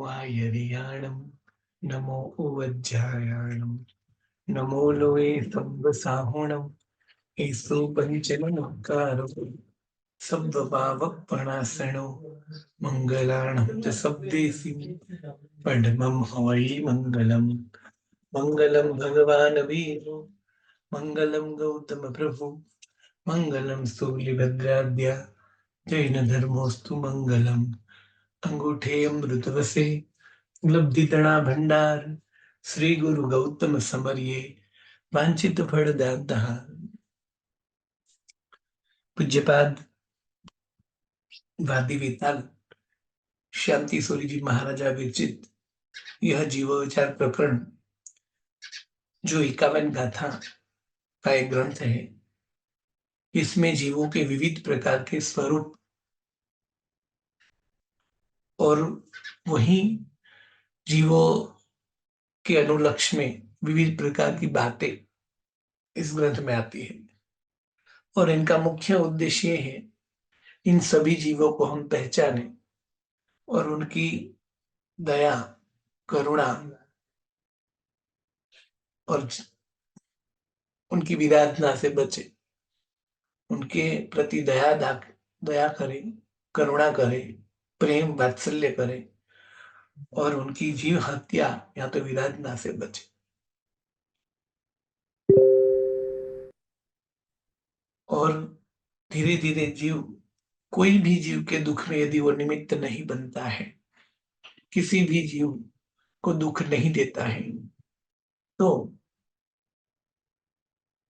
वायरियाणं नमो उवज्जायाणं नमो लोये सब्बसाहुणं एसो पंचमनुक्कारो सब्बपावपणासनो मंगलाणं च सब्देसि पद्मं हवै मंगलम् मंगलं भगवान् वीरो मंगलं गौतम प्रभु मंगलं स्थूलिभद्राद्य जैन धर्मोस्तु मंगलम् अंगूठे अमृतवसे लब्धितणा भंडार श्री गुरु गौतम समर्ये वांछित फल दाता। पूज्यपाद वादी वेताल शांति सूरी जी महाराजा विरचित यह जीव विचार प्रकरण जो 51 गाथा का एक ग्रंथ है, इसमें जीवों के विविध प्रकार के स्वरूप और वही जीवों के अनुलक्ष्य में विविध प्रकार की बातें इस ग्रंथ में आती है और इनका मुख्य उद्देश्य ये है इन सभी जीवों को हम पहचाने और उनकी दया, करुणा और उनकी विराधना से बचे, उनके प्रति दया करें, करुणा करें, प्रेम वात्सल्य करें और उनकी जीव हत्या या तो विराधना से बचे। और धीरे धीरे जीव, कोई भी जीव के दुख में यदि वो निमित्त नहीं बनता है, किसी भी जीव को दुख नहीं देता है, तो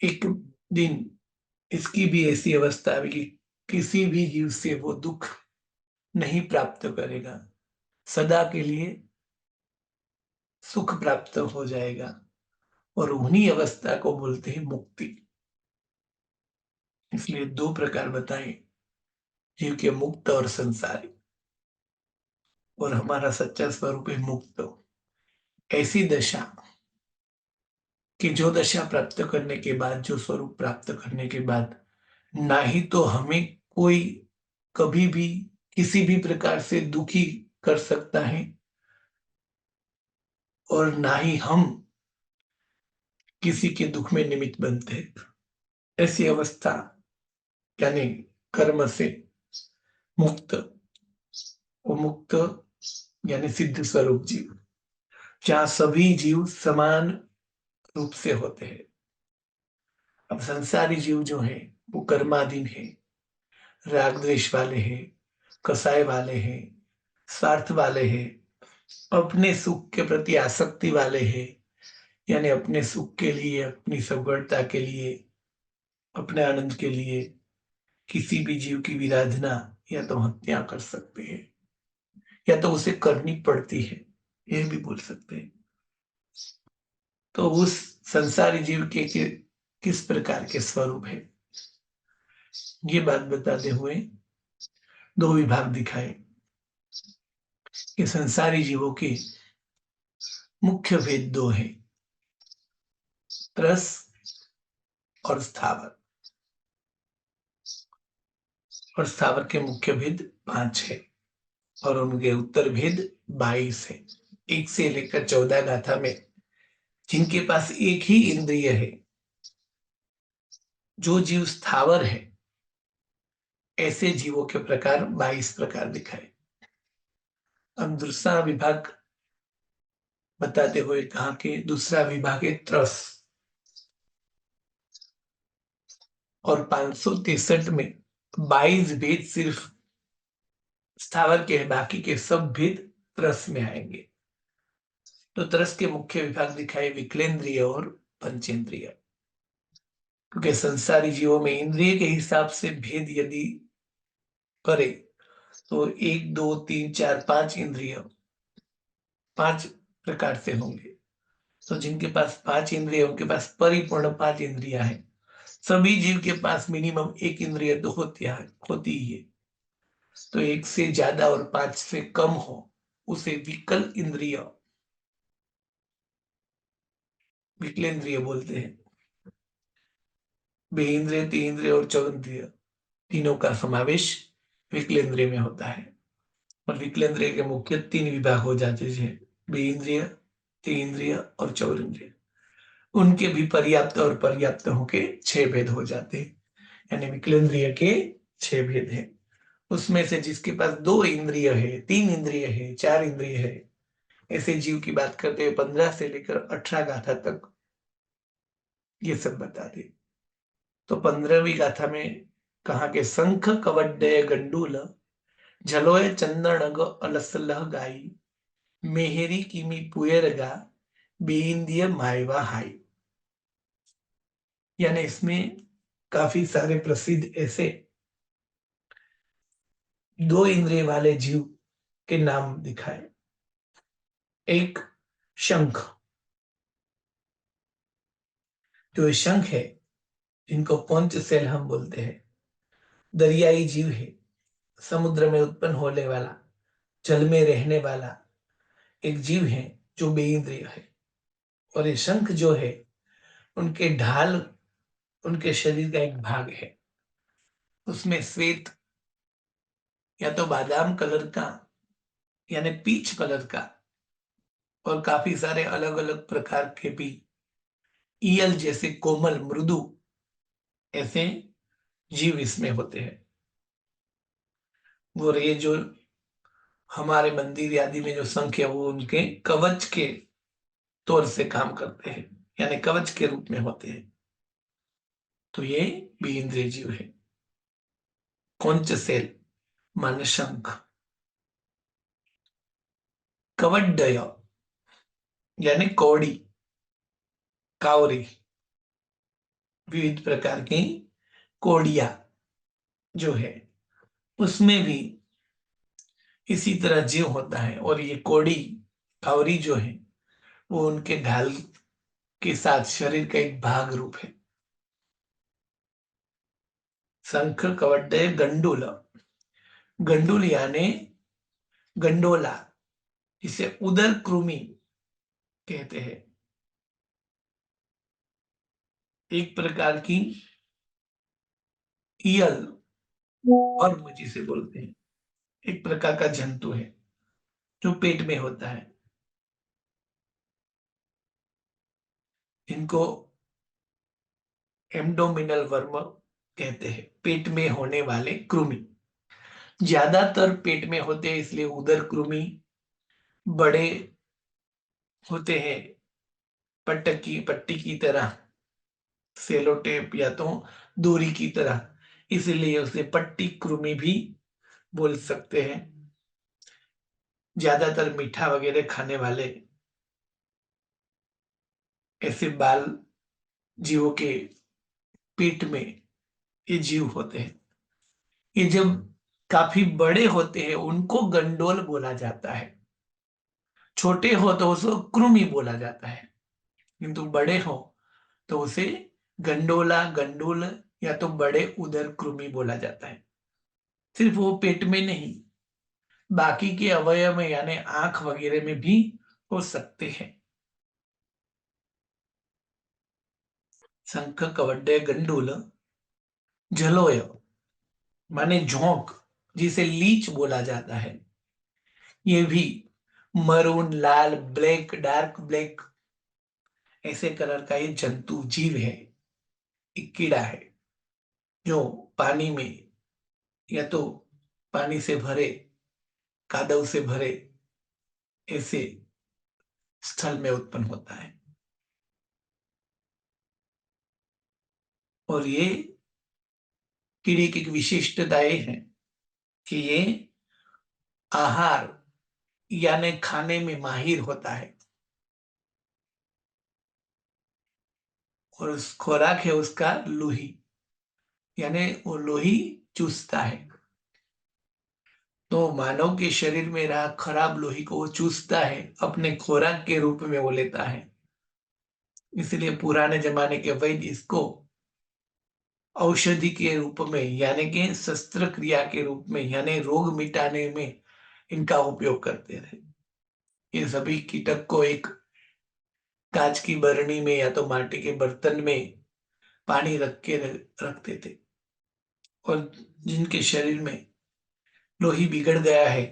एक दिन इसकी भी ऐसी अवस्था आएगी किसी भी जीव से वो दुख नहीं प्राप्त करेगा, सदा के लिए सुख प्राप्त हो जाएगा और उन्हीं अवस्था को बोलते हैं मुक्ति। इसलिए 2 प्रकार बताए, जीव के मुक्त और संसारी, और हमारा सच्चा स्वरूप है मुक्त। ऐसी दशा कि जो दशा प्राप्त करने के बाद, जो स्वरूप प्राप्त करने के बाद ना ही तो हमें कोई कभी भी किसी भी प्रकार से दुखी कर सकता है और ना ही हम किसी के दुख में निमित्त बनते हैं। ऐसी अवस्था यानी कर्म से मुक्त, वो मुक्त यानी सिद्ध स्वरूप जीव, जहां सभी जीव समान रूप से होते हैं। अब संसारी जीव जो है वो कर्माधीन है, राग द्वेष वाले हैं, कसाय वाले हैं, स्वार्थ वाले हैं, अपने सुख के प्रति आसक्ति वाले हैं, यानी अपने सुख के लिए, अपनी सगुणता के लिए, अपने आनंद के लिए किसी भी जीव की विराधना या तो हत्या कर सकते हैं या तो उसे करनी पड़ती है, ये भी बोल सकते हैं। तो उस संसारी जीव के किस प्रकार के स्वरूप है, ये बात बताते हुए 2 विभाग दिखाए कि संसारी जीवों के मुख्य भेद 2 है, त्रस और स्थावर। और स्थावर के मुख्य भेद 5 है और उनके उत्तर भेद 22 है। 1 से लेकर 14 गाथा में जिनके पास एक ही इंद्रिय है, जो जीव स्थावर है, ऐसे जीवों के प्रकार 22 प्रकार दिखाए। अब दूसरा विभाग बताते हुए कहा कि दूसरा विभाग है त्रस, और 563 में 22 भेद सिर्फ स्थावर के, बाकी के सब भेद त्रस में आएंगे। तो त्रस के मुख्य विभाग दिखाए विकलेंद्रिय और पंचेंद्रिय, क्योंकि संसारी जीवों में इंद्रिय के हिसाब से भेद यदि करे तो 1 2 3 4 5 इंद्रिय 5 प्रकार से होंगे। तो जिनके पास 5 इंद्रिय, उनके पास परिपूर्ण 5 इंद्रिया है। सभी जीव के पास मिनिमम 1 इंद्रिय तो होती ही है। तो 1 से ज्यादा और 5 से कम हो उसे विकल इंद्रिय, विकलेंद्रिय बोलते हैं। बेइंद्रिय, तीन्द्रिय और चौंद्रिय तीनों का समावेश विकलेंद्रिय में होता है। और विकलेंद्रिय के मुख्य 3 विभाग हो जाते हैं, बेइंद्रिय, त्रिइंद्रिय और चौरिंद्रिय। उनके भी पर्याप्त और पर्याप्त होके 6 भेद हो जाते हैं, यानी विकलेंद्रिय के 6 भेद हैं। उसमें से जिसके पास 2 इंद्रिय है, 3 इंद्रिय है, 4 इंद्रिय है, ऐसे जीव की बात करते हैं 15 से लेकर 18 गाथा तक ये सब बता दे। तो 15वीं गाथा में कहा कि शंख कवड्डय गंडूल झलोय चंदनग अलसलह गाई मेहरी किमी पुयरगा बेइंदिय मायवा हाई। यानी इसमें काफी सारे प्रसिद्ध ऐसे 2 इंद्रिय वाले जीव के नाम दिखाए। एक शंख, जो शंख है जिनको पंच सेल हम बोलते हैं, दरियाई जीव है, समुद्र में उत्पन्न होने वाला, जल में रहने वाला एक जीव है जो बेइंद्रिय है। और ये शंख जो है उनके ढाल उनके शरीर का एक भाग है, उसमें श्वेत या तो बादाम कलर का यानी पीच कलर का और काफी सारे अलग अलग प्रकार के भी ईयल जैसे कोमल मृदु ऐसे जीव इसमें होते हैं। और ये जो हमारे मंदिर आदि में जो शंख है वो उनके कवच के तौर से काम करते हैं, यानी कवच के रूप में होते हैं। तो ये भी इंद्रिय जीव है। कौंच सेल माने शंख, कवड्डय यानी कौड़ी, कावरी, विविध प्रकार की कोड़िया जो है उसमें भी इसी तरह जीव होता है। और ये कोड़ी कावरी जो है वो उनके ढाल के साथ शरीर का एक भाग रूप है। शंख कवड्डय गंडूल, गंडूल यानी गंडोला, इसे उदर कृमि कहते हैं, एक प्रकार की ईयल और जिसे बोलते हैं, एक प्रकार का जंतु है जो पेट में होता है। इनको एब्डोमिनल वर्म कहते हैं, पेट में होने वाले कृमि। ज्यादातर पेट में होते हैं इसलिए उदर कृमि बड़े होते हैं, पट्टी की तरह, सेलो टेप या तो दूरी की तरह, इसलिए उसे पट्टी कृमि भी बोल सकते हैं। ज्यादातर मीठा वगैरह खाने वाले ऐसे बाल जीवों के पेट में ये जीव होते हैं। ये जब काफी बड़े होते हैं उनको गंडोल बोला जाता है, छोटे हो तो उसको कृमि बोला जाता है, किंतु बड़े हो तो उसे गंडोला, गंडूल या तो बड़े उदर कृमि बोला जाता है। सिर्फ वो पेट में नहीं, बाकी के अवयव में यानी आंख वगैरह में भी हो सकते हैं। शंख कवड्डे गंडूल जलोय माने झोंक, जिसे लीच बोला जाता है, ये भी मरून, लाल, ब्लैक, डार्क ब्लैक ऐसे कलर का ये जंतु जीव है, एक कीड़ा है जो पानी में या तो पानी से भरे, कादव से भरे ऐसे स्थल में उत्पन्न होता है। और ये कीड़े की एक विशिष्टताएं हैं कि ये आहार यानी खाने में माहिर होता है और उस खुराक है उसका लोही, यानी वो लोही चूसता है। तो मानव के शरीर में रहा खराब लोही को वो चूसता है, अपने खुराक के रूप में वो लेता है। इसलिए पुराने जमाने के वैद्य इसको औषधि के रूप में यानी कि शस्त्र क्रिया के रूप में यानी रोग मिटाने में इनका उपयोग करते थे। ये सभी कीटक को एक कांच की बरनी में या तो माटी के बर्तन में पानी रख के रखते थे। और जिनके शरीर में लोही बिगड़ गया है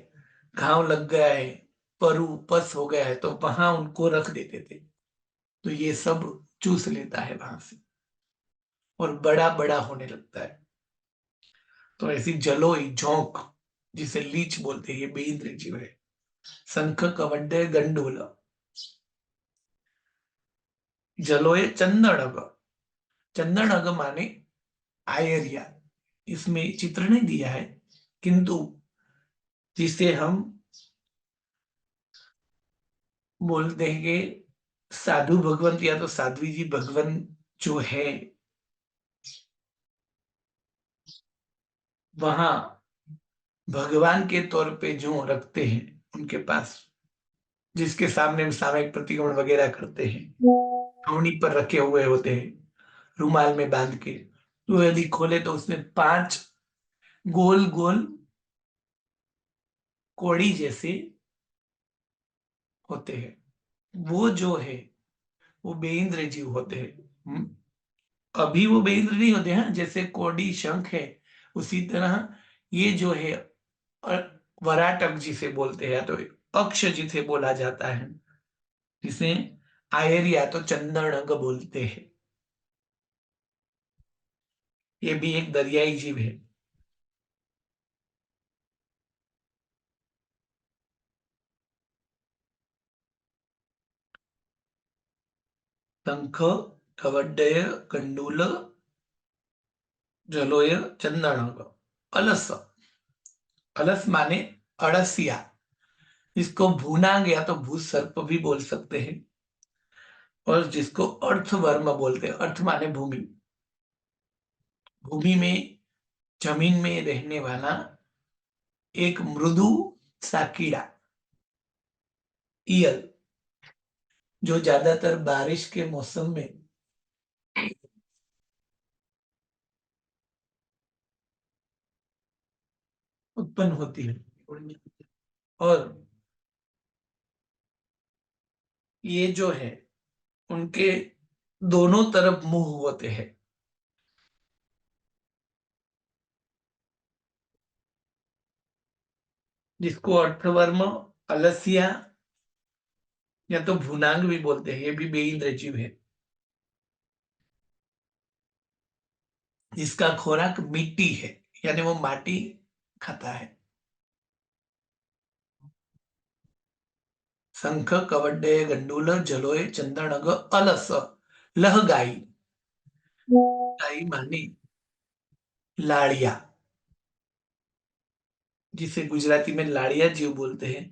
घाव लग गया है, परु पस हो गया है, तो वहां उनको रख देते थे। तो ये सब चूस लेता है वहां से और बड़ा बड़ा होने लगता है। तो ऐसी जलोई झोंक, जिसे लीच बोलते हैं, ये बेइंद्रिय जीव है। शंख कवड्डे गंडूल, जलोय चंदनग। चंदनग माने आयरिया। इसमें चित्र नहीं दिया है, किंतु जिसे हम बोलते हैं कि साधु भगवंत या तो साध्वी जी भगवंत जो है, वहां भगवान के तौर पे जो रखते हैं उनके पास, जिसके सामने हम सामयिक प्रतिक्रमण वगैरह करते हैं, छावनी पर रखे हुए होते हैं रुमाल में बांध के, तो यदि खोले तो उसमें 5 गोल गोल कोड़ी जैसे होते हैं। वो जो है वो बेइंद्र जीव होते हैं। अभी वो बेइंद्र नहीं होते हैं, जैसे कोड़ी शंख है, उसी तरह ये जो है वराटक जिसे बोलते हैं, या तो अक्ष जिसे बोला जाता है, जिसे आयर या तो चंदनग बोलते हैं, ये भी एक दरियाई जीव है। शंख कवड्डय कंडूल जलोय चंदनग। अलस, अलस माने अड़सिया, इसको भूना गया तो भू सर्प भी बोल सकते हैं, और जिसको अर्थवर्म बोलते हैं। अर्थ माने भूमि, भूमि में जमीन में रहने वाला एक मृदु सा कीड़ा, ईयल, जो ज्यादातर बारिश के मौसम में उत्पन्न होती है। और ये जो है उनके दोनों तरफ मुंह होते हैं। जिसको अर्थवर्म, अलसिया या तो भूनांग भी बोलते हैं, ये भी बेइंद्र जीव है, जिसका खोराक मिट्टी है, यानी वो माटी खाता है। शंख कवड्डे गंडूल जलोय चंदनग अलस लहगाई। गाई माने लाड़िया, जिसे गुजराती में लाड़िया जीव बोलते हैं,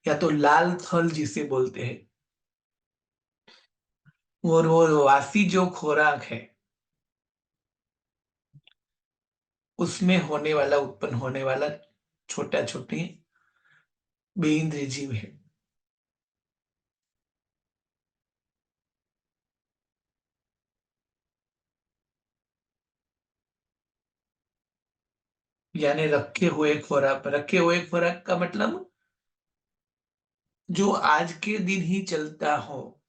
या तो लाल थल जिसे बोलते हैं। और वो वासी जो खोराक है, उसमें होने वाला, उत्पन्न होने वाला छोटा छोटे बेइंद्रिय जीव है। यानी रखे हुए खुराक का मतलब जो आज के दिन ही चलता हो,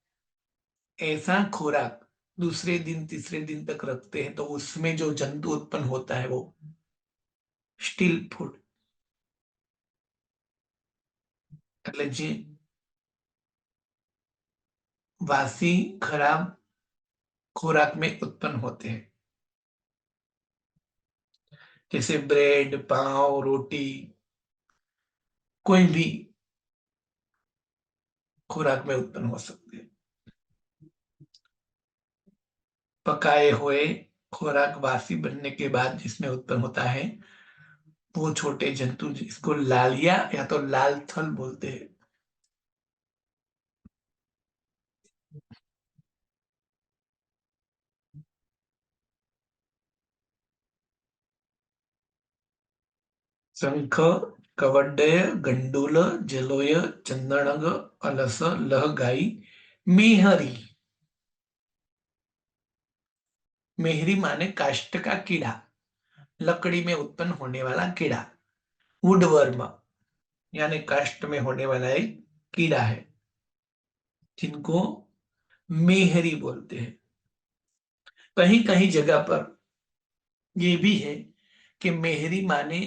ऐसा खुराक दूसरे दिन तीसरे दिन तक रखते हैं, तो उसमें जो जंतु उत्पन्न होता है वो स्टिल फूड, એટલે જે वासी खराब खुराक में उत्पन्न होते हैं, जैसे ब्रेड, पाव, रोटी, कोई भी खुराक में उत्पन्न हो सकते हैं। पकाए हुए खुराक वासी बनने के बाद जिसमें उत्पन्न होता है, वो छोटे जंतु, जिसको लालिया या तो लाल थल बोलते हैं। शंख कवड्डय गंडूल जलोय चंदनग अलस लहगाई मेहरी। मेहरी माने काष्ठ का कीड़ा, लकड़ी में उत्पन्न होने वाला कीड़ा, वुडवर्म, यानी काष्ठ में होने वाला एक कीड़ा है, जिनको मेहरी बोलते हैं। कहीं कहीं जगह पर ये भी है कि मेहरी माने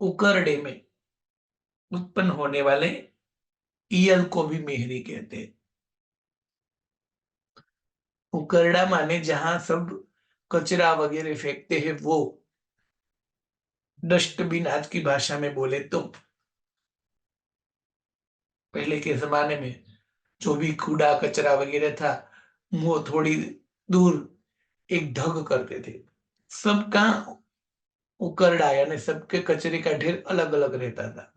उकरडे में उत्पन्न होने वाले ईयल को भी मेहरी कहते हैं। उकरडा माने जहां सब कचरा वगैरह फेंकते हैं वो, डस्टबिन आज की भाषा में बोले तो। पहले के जमाने में जो भी कूड़ा कचरा वगैरह था वो थोड़ी दूर एक ढग करते थे। सबका उकरडा यानी सबके कचरे का ढेर अलग अलग रहता था,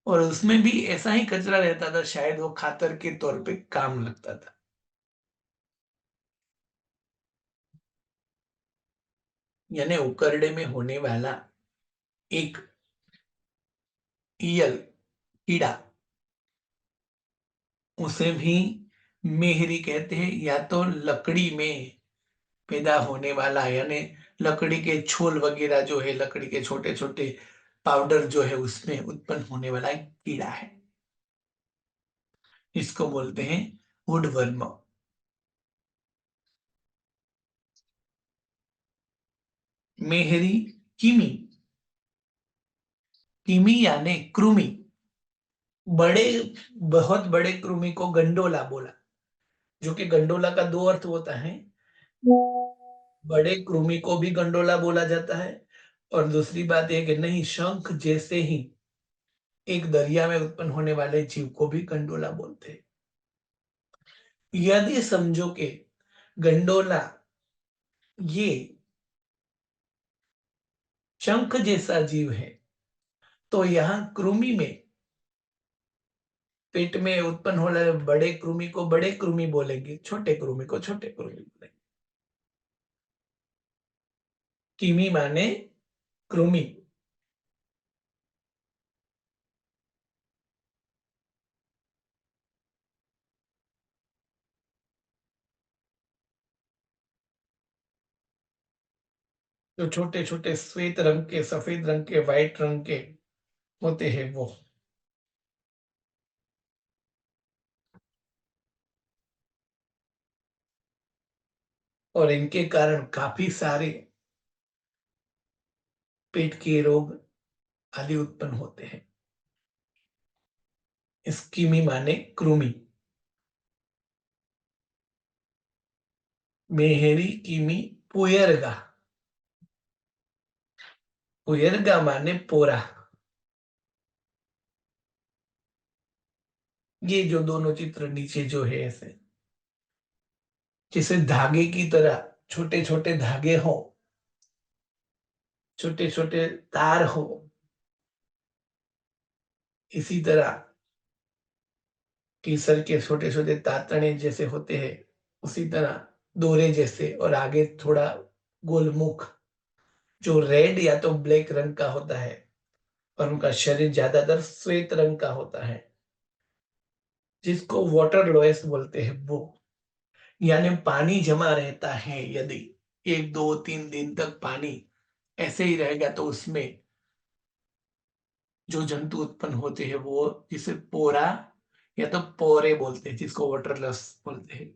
और उसमें भी ऐसा ही कचरा रहता था, शायद वो खातर के तौर पे काम लगता था। यानी उकरडे में होने वाला एक ईयल कीड़ा, उसे भी मेहरी कहते हैं। या तो लकड़ी में पैदा होने वाला, यानी लकड़ी के छोल वगैरह जो है, लकड़ी के छोटे छोटे पाउडर जो है उसमें उत्पन्न होने वाला एक कीड़ा है, इसको बोलते हैं वुडवर्म। मेहरी कीमी, कीमी यानी कृमि। बड़े, बहुत बड़े कृमि को गंडोला बोला, जो कि गंडोला का दो अर्थ होता है। बड़े कृमि को भी गंडोला बोला जाता है, और दूसरी बात यह कि नहीं, शंख जैसे ही एक दरिया में उत्पन्न होने वाले जीव को भी गंडोला बोलते हैं। यदि समझो कि गंडोला ये शंख जैसा जीव है, तो यहाँ कृमि में, पेट में उत्पन्न होने वाले बड़े कृमि को बड़े कृमि बोलेंगे, छोटे कृमि को छोटे कृमि बोलेंगे। किमी माने कृमि। जो छोटे छोटे श्वेत रंग के, सफेद रंग के, व्हाइट रंग के होते हैं वो। और इनके कारण काफी सारे पेट के रोग आदि उत्पन्न होते हैं। स्कीमी माने कृमि। मेहरी कीमी पुयरगा। पुयरगा माने पोरा। ये जो दोनों चित्र नीचे जो है ऐसे, जैसे धागे की तरह छोटे छोटे धागे हो, छोटे छोटे तार हो, इसी तरह केसर के छोटे छोटे तातने जैसे होते हैं, उसी तरह दोरे जैसे, और आगे थोड़ा गोलमुख, जो रेड या तो ब्लैक रंग का होता है, और उनका शरीर ज्यादातर श्वेत रंग का होता है, जिसको वाटर लोएस बोलते हैं वो। यानी पानी जमा रहता है, यदि 1 2 3 दिन तक पानी ऐसे ही रहेगा तो उसमें जो जंतु उत्पन्न होते हैं वो, जिसे पोरा या तो पोरे बोलते हैं, जिसको वाटरलेस बोलते हैं।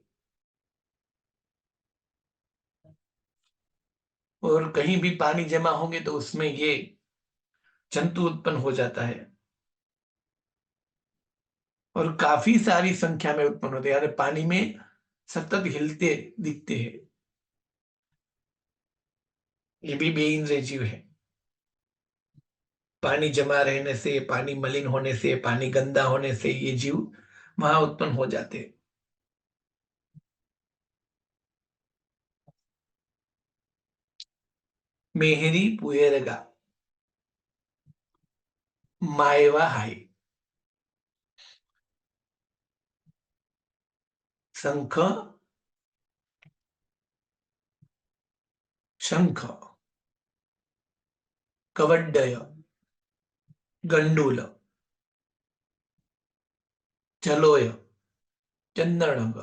और कहीं भी पानी जमा होंगे तो उसमें ये जंतु उत्पन्न हो जाता है, और काफी सारी संख्या में उत्पन्न होते हैं, यानी पानी में सतत हिलते दिखते हैं। ये भी बेइंद्रिय जीव है। पानी जमा रहने से, पानी मलिन होने से, पानी गंदा होने से ये जीव वहां उत्पन्न हो जाते हैं। मेहरी पुएरगा, मायवा हाई, शंख, शंख, कवड्डय, गंडूल, जलोय, चंदनग,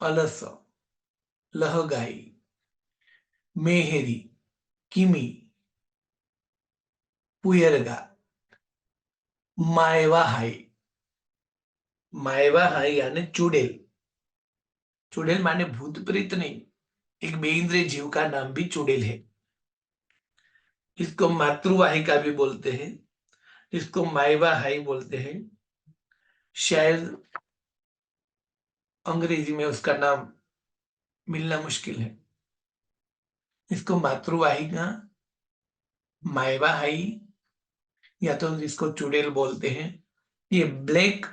अलस, लहगाई, मेहरी, किमी, पुयरगा, मायवा हाई। मायवा हाई यानी चुड़ैल। चुड़ैल माने भूत प्रेत नहीं, एक बेइंद्रिय जीव का नाम भी चुड़ैल है। इसको मातृवाहिका भी बोलते हैं, इसको माइवाहाई बोलते हैं। शायद अंग्रेजी में उसका नाम मिलना मुश्किल है। इसको मातृवाहिका, माइवाहाई, या तो इसको चुड़ैल बोलते हैं। ये ब्लैक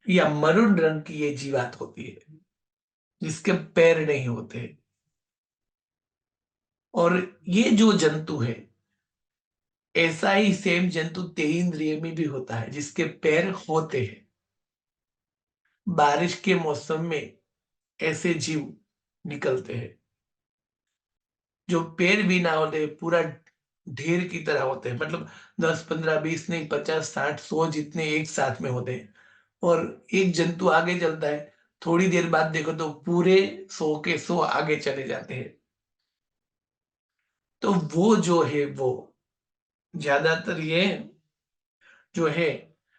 या मरून रंग की ये जीवात होती है, जिसके पैर नहीं होते। और ये जो जंतु है, ऐसा ही सेम जंतु तेंद्रिय में भी होता है, जिसके पैर होते हैं। बारिश के मौसम में ऐसे जीव निकलते हैं, जो पैर भी ना होते, पूरा ढेर की तरह होते हैं। मतलब 10, 15, 20 नहीं, 50, 60, 100 जितने एक साथ में होते हैं। और एक जंतु आगे चलता है, थोड़ी देर बाद देखो तो पूरे 100 के 100 आगे चले जाते हैं। तो वो जो है, वो ज्यादातर ये जो है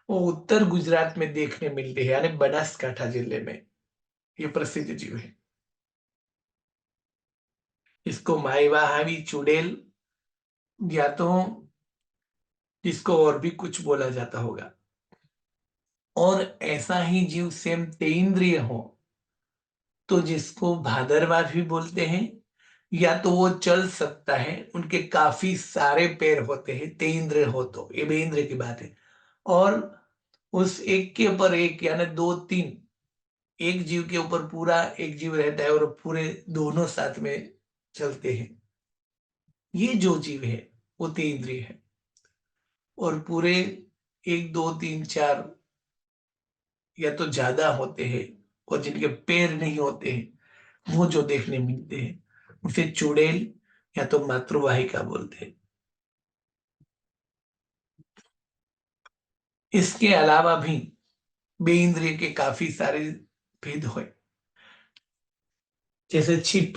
वो उत्तर गुजरात में देखने मिलते हैं, यानी बनासकांठा जिले में ये प्रसिद्ध जीव है। इसको माईवाहावी चुड़ैल, या तो इसको और भी कुछ बोला जाता होगा। और ऐसा ही जीव सेम तेंद्रिय हो, तो जिसको भादरवा भी बोलते हैं, या तो वो चल सकता है, उनके काफी सारे पैर होते हैं, तेंद्र हो तो ये बेंद्र की बात है। और उस एक के ऊपर एक, यानी 2, 3, एक जीव के ऊपर पूरा एक जीव रहता है और पूरे दोनों साथ में चलते हैं। ये जो जीव है वो तेंद्रिय है। और पूरे 1, 2, 3, 4 या तो ज्यादा होते हैं, और जिनके पैर नहीं होते हैं, वो जो देखने मिलते हैं, उसे चुड़ैल या तो मातृवाहिका बोलते हैं। इसके अलावा भी बेइंद्रिय के काफी सारे भेद हुए। जैसे छिप,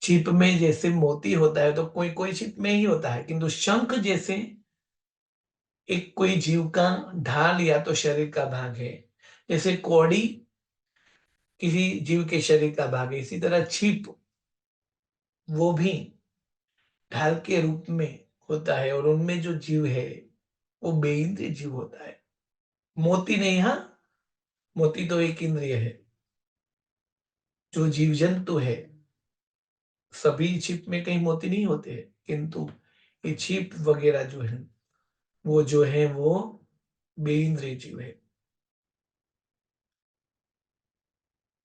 छिप में जैसे मोती होता है, तो कोई कोई छिप में ही होता है, किंतु शंख जैसे एक कोई जीव का ढाल या तो शरीर का भाग है। जैसे कौड़ी किसी जीव के शरीर का भाग है, इसी तरह छिप वो भी ढाल के रूप में होता है। और उनमें जो जीव है वो बेइंद्रिय जीव होता है। मोती नहीं, हाँ, मोती तो एक इंद्रिय है। जो जीव जंतु है, सभी छिप में कहीं मोती नहीं होते हैं, किंतु ये छिप वगैरह जो है, वो जो है वो बेइंद्रिय जीव है।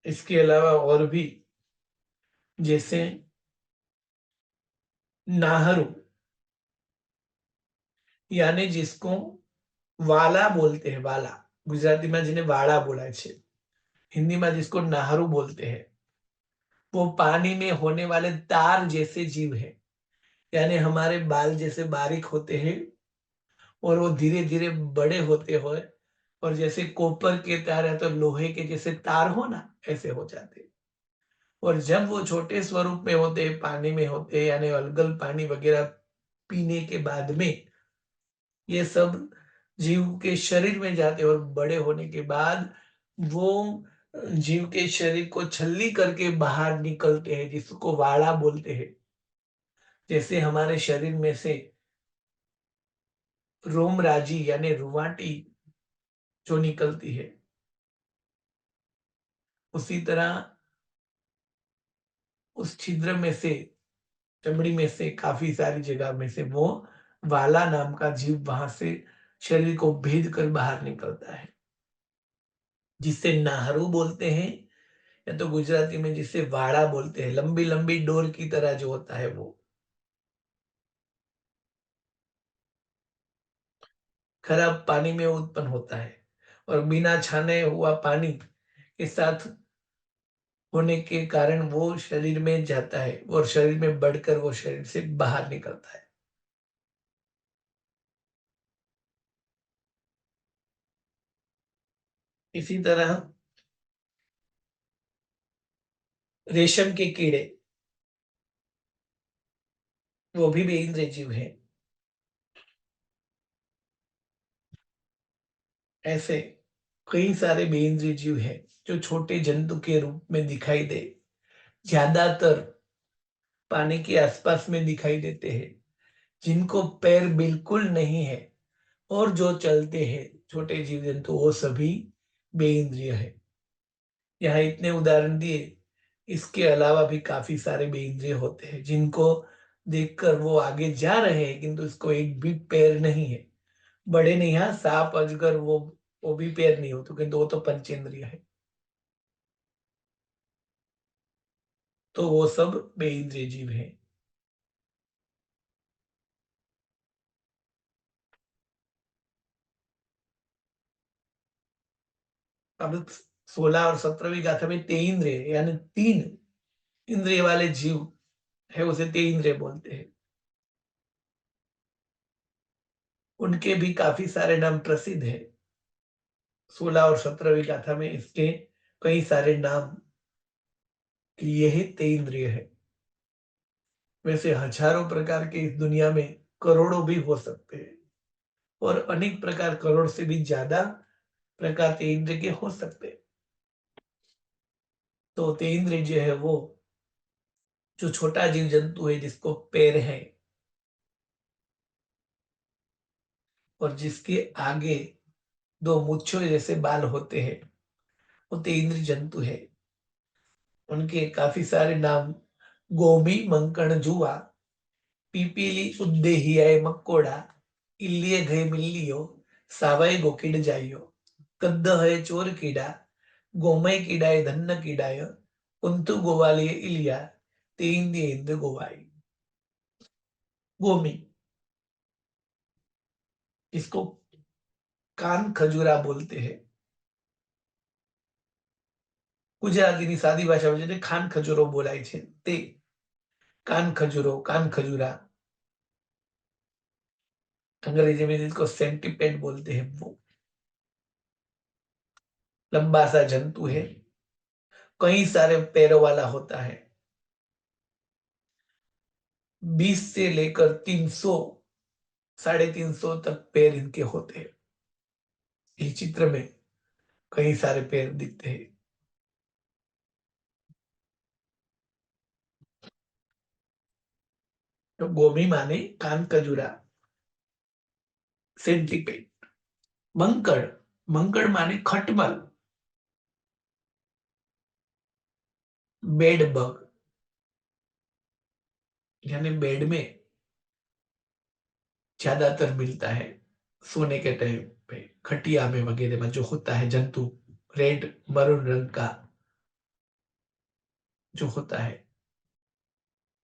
इसके अलावा और भी, जैसे नाहरू, यानी जिसको वाला बोलते हैं, वाला गुजराती में जिन्हें वाड़ा बोला है, हिंदी में जिसको नाहरू बोलते हैं, वो पानी में होने वाले तार जैसे जीव है। यानी हमारे बाल जैसे बारीक होते हैं, और वो धीरे धीरे बड़े होते हुए, और जैसे कॉपर के तार है तो लोहे के जैसे तार हो ना, ऐसे हो जाते हैं। और जब वो छोटे स्वरूप में होते हैं, पानी में होते हैं, यानी अलगल पानी वगैरह पीने के बाद में, ये सब जीव के शरीर में जाते हैं, और बड़े होने के बाद वो जीव के शरीर को छलनी करके बाहर निकलते हैं, जिसको वाड़ा बोलते हैं। जैसे हमारे शरीर में से रोम राजी यानी रुवाटी जो निकलती है, उसी तरह उस छिद्र में से, चमड़ी में से, काफी सारी जगह में से वो वाला नाम का जीव वहां से शरीर को भेद कर बाहर निकलता है, जिससे नाहरू बोलते हैं, या तो गुजराती में जिसे वाड़ा बोलते हैं, लंबी लंबी डोर की तरह जो होता है वो। खराब पानी में उत्पन्न होता है, और बिना छाने हुआ पानी के साथ होने के कारण वो शरीर में जाता है, और शरीर में बढ़कर वो शरीर से बाहर निकलता है। इसी तरह रेशम के कीड़े, वो भी बेइंद्रिय जीव है। ऐसे कई सारे बेइंद्रिय जीव है, जो छोटे जंतु के रूप में दिखाई दे। ज्यादातर पानी के आसपास में दिखाई देते हैं, जिनको पैर बिल्कुल नहीं है और जो चलते हैं छोटे जीव जंतु, वो सभी बेइंद्रिय है। यहाँ इतने उदाहरण दिए, इसके अलावा भी काफी सारे बेइंद्रिय होते हैं जिनको देखकर वो आगे जा रहे हैं, किंतु इसको एक भी पैर नहीं है। बड़े नहीं, हाँ, सांप अजगर वो भी पैर नहीं हो तो, किंतु वो तो पंचेंद्रिय है। तो वो सब बेइंद्रिय जीव है। अब 16 और 17वीं गाथा में तेइंद्रिय यानी 3 इंद्रिय वाले जीव है, उसे तेइंद्रिय बोलते हैं। उनके भी काफी सारे नाम प्रसिद्ध है। 16 और 17वीं गाथा में इसके कई सारे नाम लिए ही तेइंद्रिय है। वैसे हजारों प्रकार के इस दुनिया में करोड़ों भी हो सकते हैं, और अनेक प्रकार, करोड़ से भी ज्यादा प्रकार तेइंद्रिय के हो सकते हैं। तो तेइंद्रिय जो है वो जो छोटा जीव जंतु है जिसको पैर है और जिसके आगे 2 मूंछों जैसे बाल होते हैं, वो तेइंद्रिय जंतु है। उनके काफी सारे नाम: गोमी मंकण जुआ, पीपीली उद्देहियाय मकोड़ा, इल्लिए घय मिल्लियो, सावय गोकिड जाइयो, कद्द है चोर कीड़ा, गोमय कीड़ाय धन्न कीड़ाय, कुंतु गोवालिय इलिया, तेन इंद्र गोवाई। गोमी, इसको कान खजूरा बोलते हैं। ગુજરાતીની સાદી ભાષામાં જેને ખાન ખજૂરો બોલાય છે તે કાન ખજૂરો, કાન खजूरा। अंग्रेजी में जिसको सेंटीपेड बोलते हैं, वो लंबा सा जंतु है, कई सारे पैरों वाला होता है। 20 से लेकर 300, 350 तक पैर इनके होते हैं। इस चित्र में कई सारे पैर दिखते हैं। तो गोमी माने कान खजूरा, सेंटीपेड। मंकड़, मंकड़ माने खटमल, बेड बग, यानी बेड में ज्यादातर मिलता है सोने के टाइम पे, खटिया में वगैरह में जो होता है जंतु, रेड मरून रंग का जो होता है,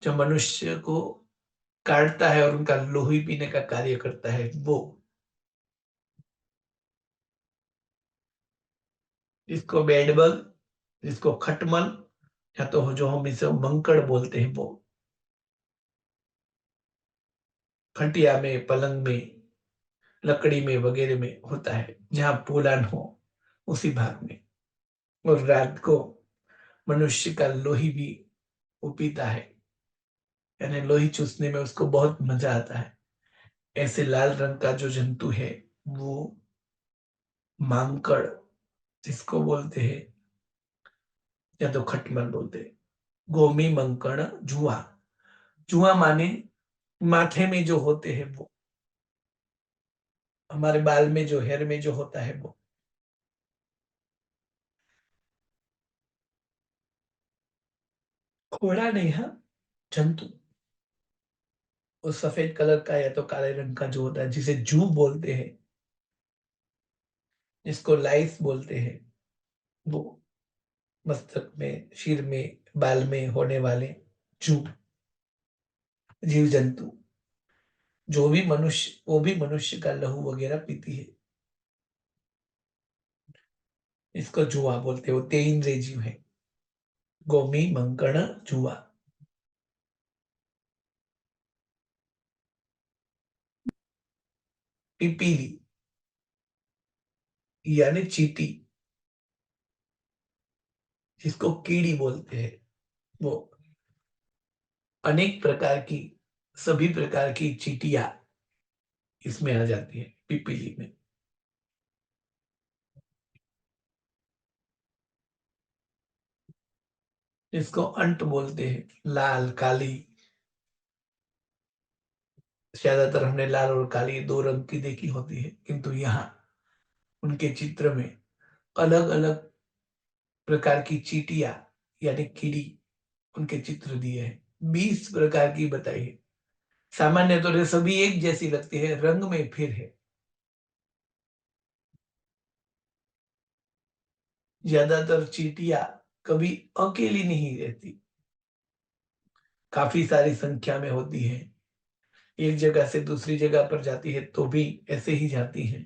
जो मनुष्य को काटता है और उनका लोही पीने का कार्य करता है, वो। इसको बेडबग, जिसको खटमल, या तो जो हम इसे मंकड़ बोलते हैं, वो खटिया में, पलंग में, लकड़ी में वगैरह में होता है, जहां पोलान हो उसी भाग में। और रात को मनुष्य का लोही भी वो पीता है, यानी लोही चूसने में उसको बहुत मजा आता है। ऐसे लाल रंग का जो जंतु है वो मांकड़, जिसको बोलते हैं, या तो खटमल बोलते हैं। गोमी मंकड़ जुआ, जुआ माने माथे में जो होते हैं वो, हमारे बाल में जो हेयर में जो होता है वो। घोड़ा नहीं, हाँ, जंतु। वो सफेद कलर का या तो काले रंग का जो होता है, जिसे जू बोलते हैं, जिसको लाइस बोलते हैं, वो मस्तक में, सिर में, बाल में होने वाले जू जीव जंतु, जो भी मनुष्य, वो भी मनुष्य का लहू वगैरह पीती है, इसको जुआ बोलते हैं। वो 3 इंद्रिय जीव है: गोमी मंकड़ जुआ। पिपीली यानी चींटी, जिसको कीड़ी बोलते हैं, वो अनेक प्रकार की, सभी प्रकार की चींटियां इसमें आ जाती है पिपीली में। इसको अंट बोलते हैं, लाल काली ज्यादातर हमने लाल और काली दो रंग की देखी होती है, किंतु यहाँ उनके चित्र में अलग अलग प्रकार की चींटियां यानी कीड़ी उनके चित्र दिए हैं। 20 प्रकार की बताई है। सामान्य तौर से सभी एक जैसी लगती है, रंग में फिर है। ज्यादातर चींटियां कभी अकेली नहीं रहती, काफी सारी संख्या में होती है। एक जगह से दूसरी जगह पर जाती है तो भी ऐसे ही जाती है।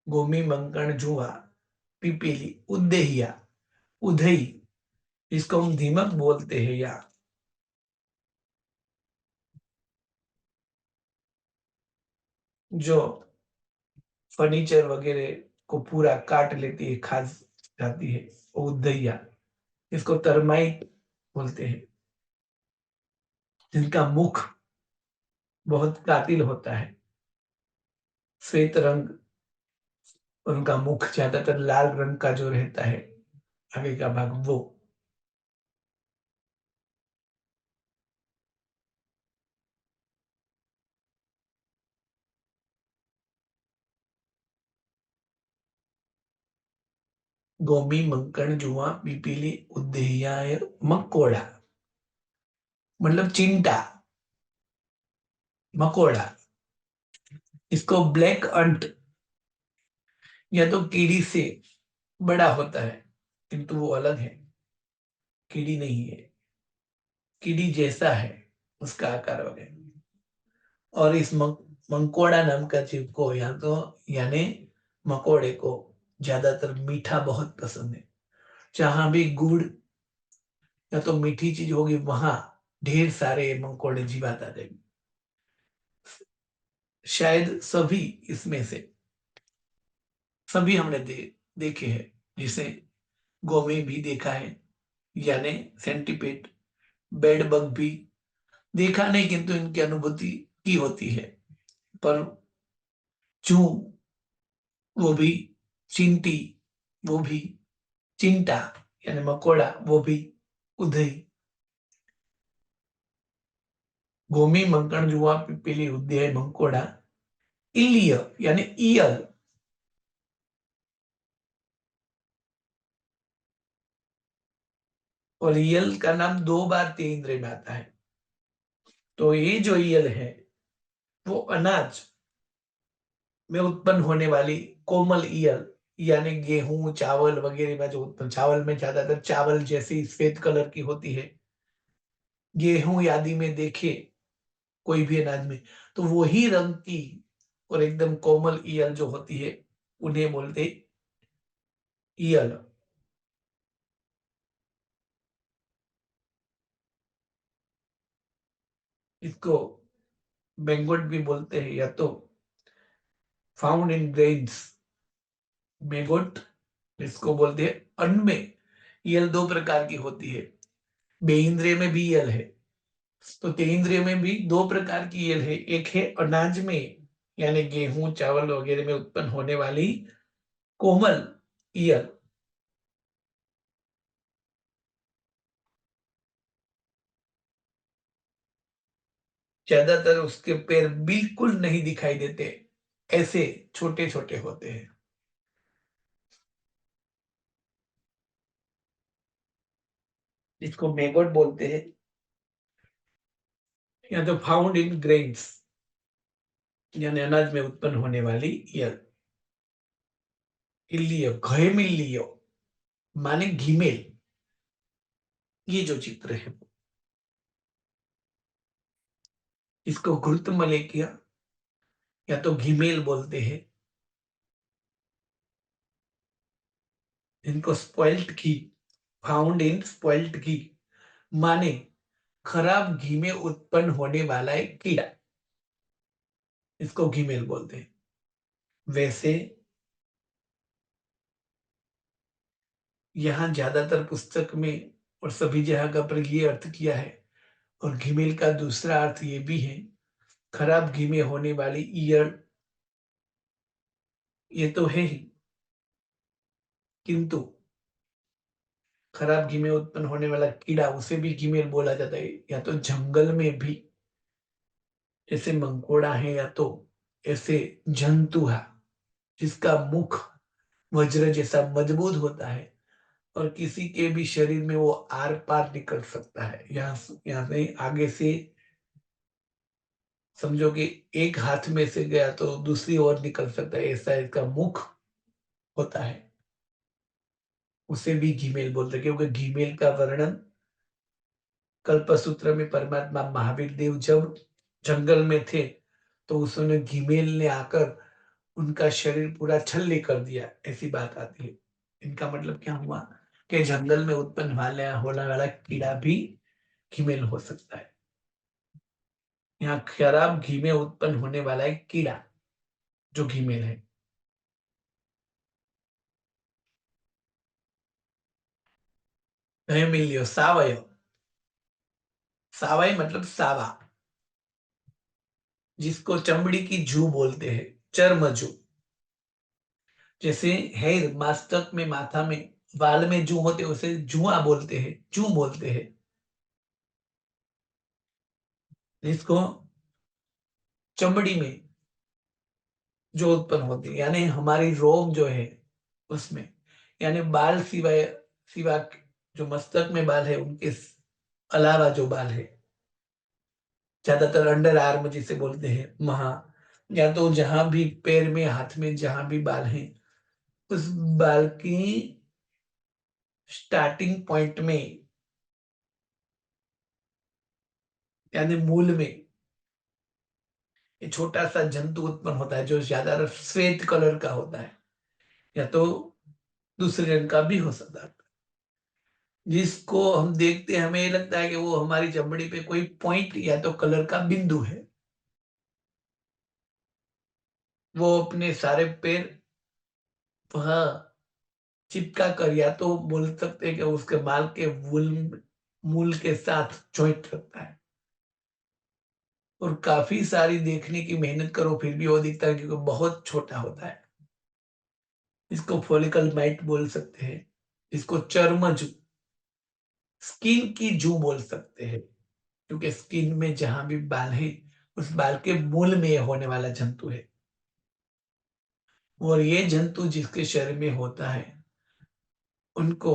गोमी, मंकड़, जुआ, पिपीली, उद्देहिया, उधई, इसको हम दीमक बोलते हैं, या जो फर्नीचर वगैरह को पूरा काट लेती है, खा जाती है, वो उद्दैया। इसको तरमाइट बोलते हैं, जिनका मुख बहुत कातिल होता है, श्वेत रंग। उनका मुख ज्यादातर लाल रंग का जो रहता है, आगे का भाग वो। गोमी, मंकड़, जुआ, पिपीली, उद्देहिया, मकोड़ा, मतलब चिंटा, मकोड़ा। इसको ब्लैक अंट या तो कीड़ी से बड़ा होता है, किंतु वो अलग है, कीड़ी नहीं है, कीड़ी जैसा है उसका आकार वगैरह। और इस मंकोड़ा नाम का जीव को या तो यानी मकोड़े को ज्यादातर मीठा बहुत पसंद है। जहां भी गुड़ या तो मीठी चीज होगी वहां ढेर सारे मंकोड़े जीवात आ जाएंगे। शायद सभी इसमें से सभी हमने देखे हैं, जिसे गोमे भी देखा है, यानी सेंटीपेड, बेड बग भी देखा नहीं, किंतु इनकी अनुभूति की होती है। पर चू, वो भी, चिंटी, वो भी, चिंटा यानी मकोड़ा, वो भी, उधई। गोमी, मंकड़, जुआ, पिपीली, उदय, मंकोड़ा, इलिय यानी ईयल। और ईयल का नाम दो बार तेंद्रे में आता है। तो ये जो ईयल है वो अनाज में उत्पन्न होने वाली कोमल ईयल, यानी गेहूं चावल वगैरह में जो उत्पन्न, चावल में ज्यादातर चावल जैसी श्वेत कलर की होती है, गेहूं आदि में देखे कोई भी अनाज में, तो वही रंग की और एकदम कोमल ईयल जो होती है उन्हें बोलते ईयल। इसको बेंगोट भी बोलते हैं, या तो फाउंड इन ग्रेन्स, मेगोट इसको बोलते हैं। अन्न में यल दो प्रकार की होती है, बेइंद्रिय में भी यल है, तो तेइंद्रिय में भी दो प्रकार की यल है। एक है अनाज में, यानी गेहूं चावल वगैरह में उत्पन्न होने वाली कोमल यल। ज्यादातर उसके पैर बिल्कुल नहीं दिखाई देते, ऐसे छोटे छोटे होते हैं। इसको मेगोट बोलते हैं, या तो फाउंड इन ग्रेन्स यानी अनाज में उत्पन्न होने वाली यल। इलियो, घयमिलियो माने घीमेल, ये जो चित्र है इसको घृत मलेकिया या तो घीमेल बोलते हैं। इनको spoiled ghee, found in spoiled ghee माने खराब घी में उत्पन्न होने वाला एक कीड़ा, इसको घीमेल बोलते हैं। वैसे यहाँ ज्यादातर पुस्तक में और सभी जगह पर ये अर्थ किया है। और घीमेल का दूसरा अर्थ ये भी है, खराब घी में होने वाली ईयड़, ये तो है ही, किंतु खराब घी में उत्पन्न होने वाला कीड़ा, उसे भी घीमेल बोला जाता है। या तो जंगल में भी ऐसे मंकोड़ा है, या तो ऐसे जंतु है जिसका मुख वज्र जैसा मजबूत होता है और किसी के भी शरीर में वो आर पार निकल सकता है। यहाँ से आगे से समझो कि एक हाथ में से गया तो दूसरी ओर निकल सकता है, ऐसा इसका मुख होता है। उसे भी घीमेल बोलते हैं, क्योंकि घीमेल का वर्णन कल्पसूत्र में परमात्मा महावीर देव जब जंगल में थे तो उसने घीमेल ने आकर उनका शरीर पूरा छल्ले कर दिया, ऐसी बात आती है। इनका मतलब क्या हुआ कि जंगल में उत्पन्न होने वाला कीड़ा भी घीमेल हो सकता है। यहाँ खराब घी में उत्पन्न होने वाला एक कीड़ा जो घीमेल है। मिल लियो सावयव। सावय मतलब सावा, जिसको चमड़ी की जू बोलते हैं, चर्मजू। जैसे हेयर मस्तक में, माथा में, बाल में जू होते हैं, उसे जुआ बोलते हैं, जू बोलते हैं। जिसको चमड़ी में जो उत्पन्न होती है, यानी हमारी रोम जो है उसमें, यानी बाल सिवाय, सिवा जो मस्तक में बाल है उनके अलावा जो बाल है, ज्यादातर अंडर आर्म जिसे बोलते हैं वहां, या तो जहां भी पैर में, हाथ में, जहां भी बाल हैं, उस बाल की स्टार्टिंग पॉइंट में, यानी मूल में, ये छोटा सा जंतु उत्पन्न होता है जो ज्यादा श्वेत कलर का होता है, या तो दूसरे रंग का भी हो सकता है। जिसको हम देखते हैं हमें ये लगता है कि वो हमारी चमड़ी पे कोई पॉइंट या तो कलर का बिंदु है। वो अपने सारे पैर वह चिपका कर, या तो बोल सकते हैं कि उसके बाल के मूल के साथ जॉइंट रखता है। और काफी सारी देखने की मेहनत करो फिर भी वो दिखता है, क्योंकि बहुत छोटा होता है। इसको फॉलिकल माइट बोल सकते हैं, इसको चर्मजू, स्किन की जू बोल सकते हैं, क्योंकि स्किन में जहां भी बाल है उस बाल के मूल में होने वाला जंतु है। और ये जंतु जिसके शरीर में होता है उनको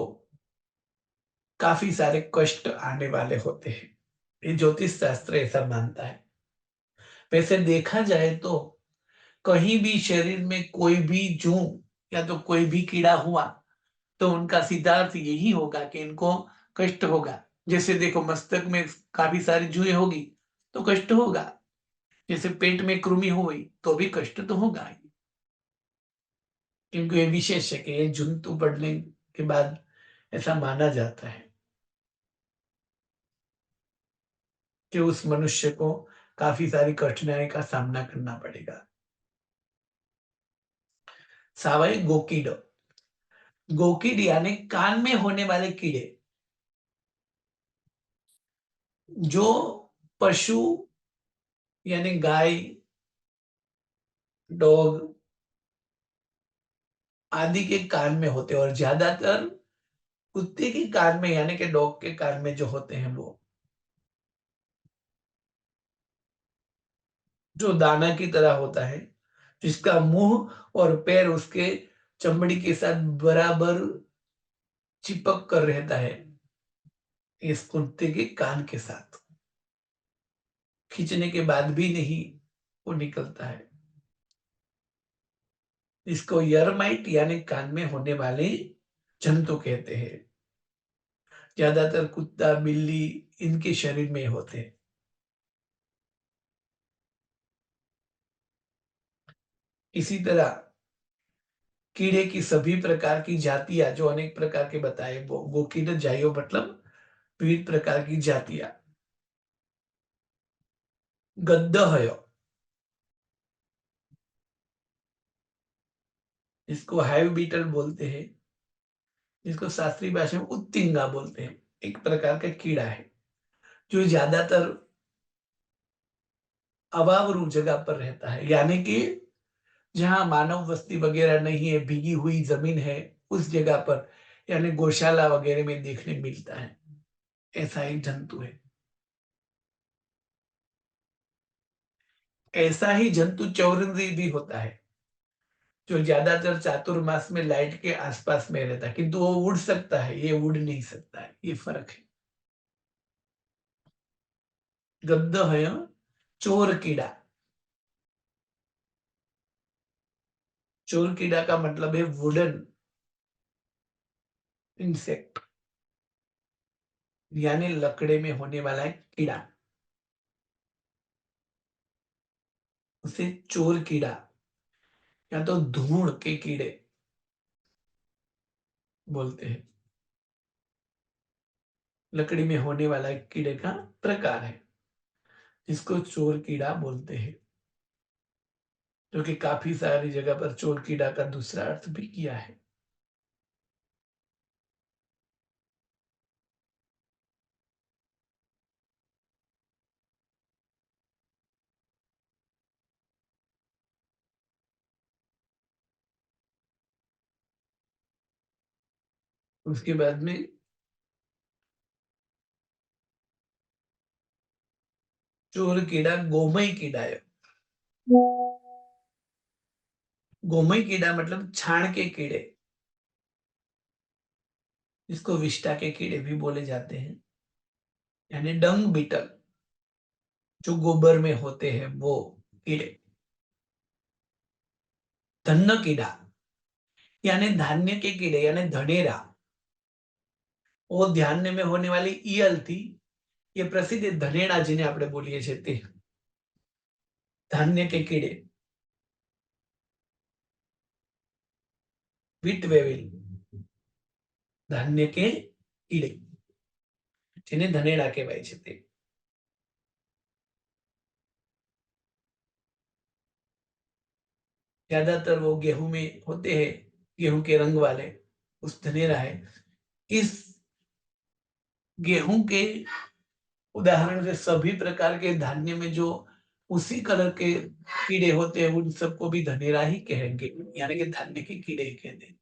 काफी सारे कष्ट आने वाले होते हैं। ये ज्योतिष शास्त्र ऐसा मानता है। वैसे देखा जाए तो कहीं भी शरीर में कोई भी जू या तो कोई भी कीड़ा हुआ तो उनका सिद्धांत यही होगा कि इनको कष्ट होगा। जैसे देखो मस्तक में काफी सारी जुएं होगी तो कष्ट होगा, जैसे पेट में कृमि हुई तो भी कष्ट तो होगा ही। क्योंकि ये विशेष है कि ये जंतु पड़ने के बाद ऐसा माना जाता है कि उस मनुष्य को काफी सारी कठिनाई का सामना करना पड़ेगा। सावय गोकीड, गोकीड यानी कान में होने वाले कीड़े, जो पशु यानी गाय, डॉग आदि के कान में होते हैं, और ज्यादातर कुत्ते के कान में यानी कि डॉग के कान में जो होते हैं वो, जो दाना की तरह होता है, जिसका मुंह और पैर उसके चमड़ी के साथ बराबर चिपक कर रहता है, इस कुत्ते के कान के साथ खींचने के बाद भी नहीं वो निकलता है। इसको यरमाइट यानी कान में होने वाले जंतु कहते हैं। ज्यादातर कुत्ता, बिल्ली इनके शरीर में होते हैं। इसी तरह कीड़े की सभी प्रकार की जातियां, जो अनेक प्रकार के बताए, वो गोकीट जाइयो मतलब विविध प्रकार की जातियां। गद्द है, इसको हाइव बीटल बोलते हैं, जिसको शास्त्रीय भाषा में उत्तिंगा बोलते हैं। एक प्रकार का कीड़ा है जो ज्यादातर अवावरू जगह पर रहता है, यानी कि जहां मानव बस्ती वगैरह नहीं है, भीगी हुई जमीन है, उस जगह पर यानी गौशाला वगैरह में देखने मिलता है, ऐसा एक जंतु है। ऐसा ही जंतु चौरंगी भी होता है, जो ज्यादातर चातुर्मास में लाइट के आसपास में रहता है, किंतु वो उड़ सकता है, ये उड़ नहीं सकता है, ये फर्क है। गद्द है चोर कीड़ा। चोर कीड़ा का मतलब है वुडन इंसेक्ट, यानी लकड़े में होने वाला एक कीड़ा, उसे चोर कीड़ा या तो धूड़ के कीड़े बोलते हैं। लकड़ी में होने वाला एक कीड़े का प्रकार है, जिसको चोर कीड़ा बोलते हैं, जो कि काफी सारी जगह पर चोर कीड़ा का दूसरा अर्थ भी किया है। उसके बाद में चोर कीड़ा गोमय कीड़ा है। गोमय कीड़ा मतलब छाण के कीड़े, जिसको विष्टा के कीड़े भी बोले जाते हैं, यानी डंग बीटल, जो गोबर में होते हैं वो कीड़े। धन्न कीड़ा यानी धान्य के कीड़े, यानी धनेरा, वो धान्य में होने वाली ईयल थी, ये प्रसिद्ध धनेड़ा जिन्हें આપણે બોલીએ છીએ તે धान्य के कीड़े। व्हीट वेविल धान्य के कीड़े, જેને ધનેડા કહેવાય છે તે। ज्यादातर वो गेहूं में होते हैं, गेहूं के रंग वाले, उस धनेरा है। इस गेहूं के उदाहरण से सभी प्रकार के धान्य में जो उसी कलर के कीड़े होते हैं, उन सबको भी धनेरा ही कहेंगे, यानी कि धान्य के कीड़े ही कहते हैं।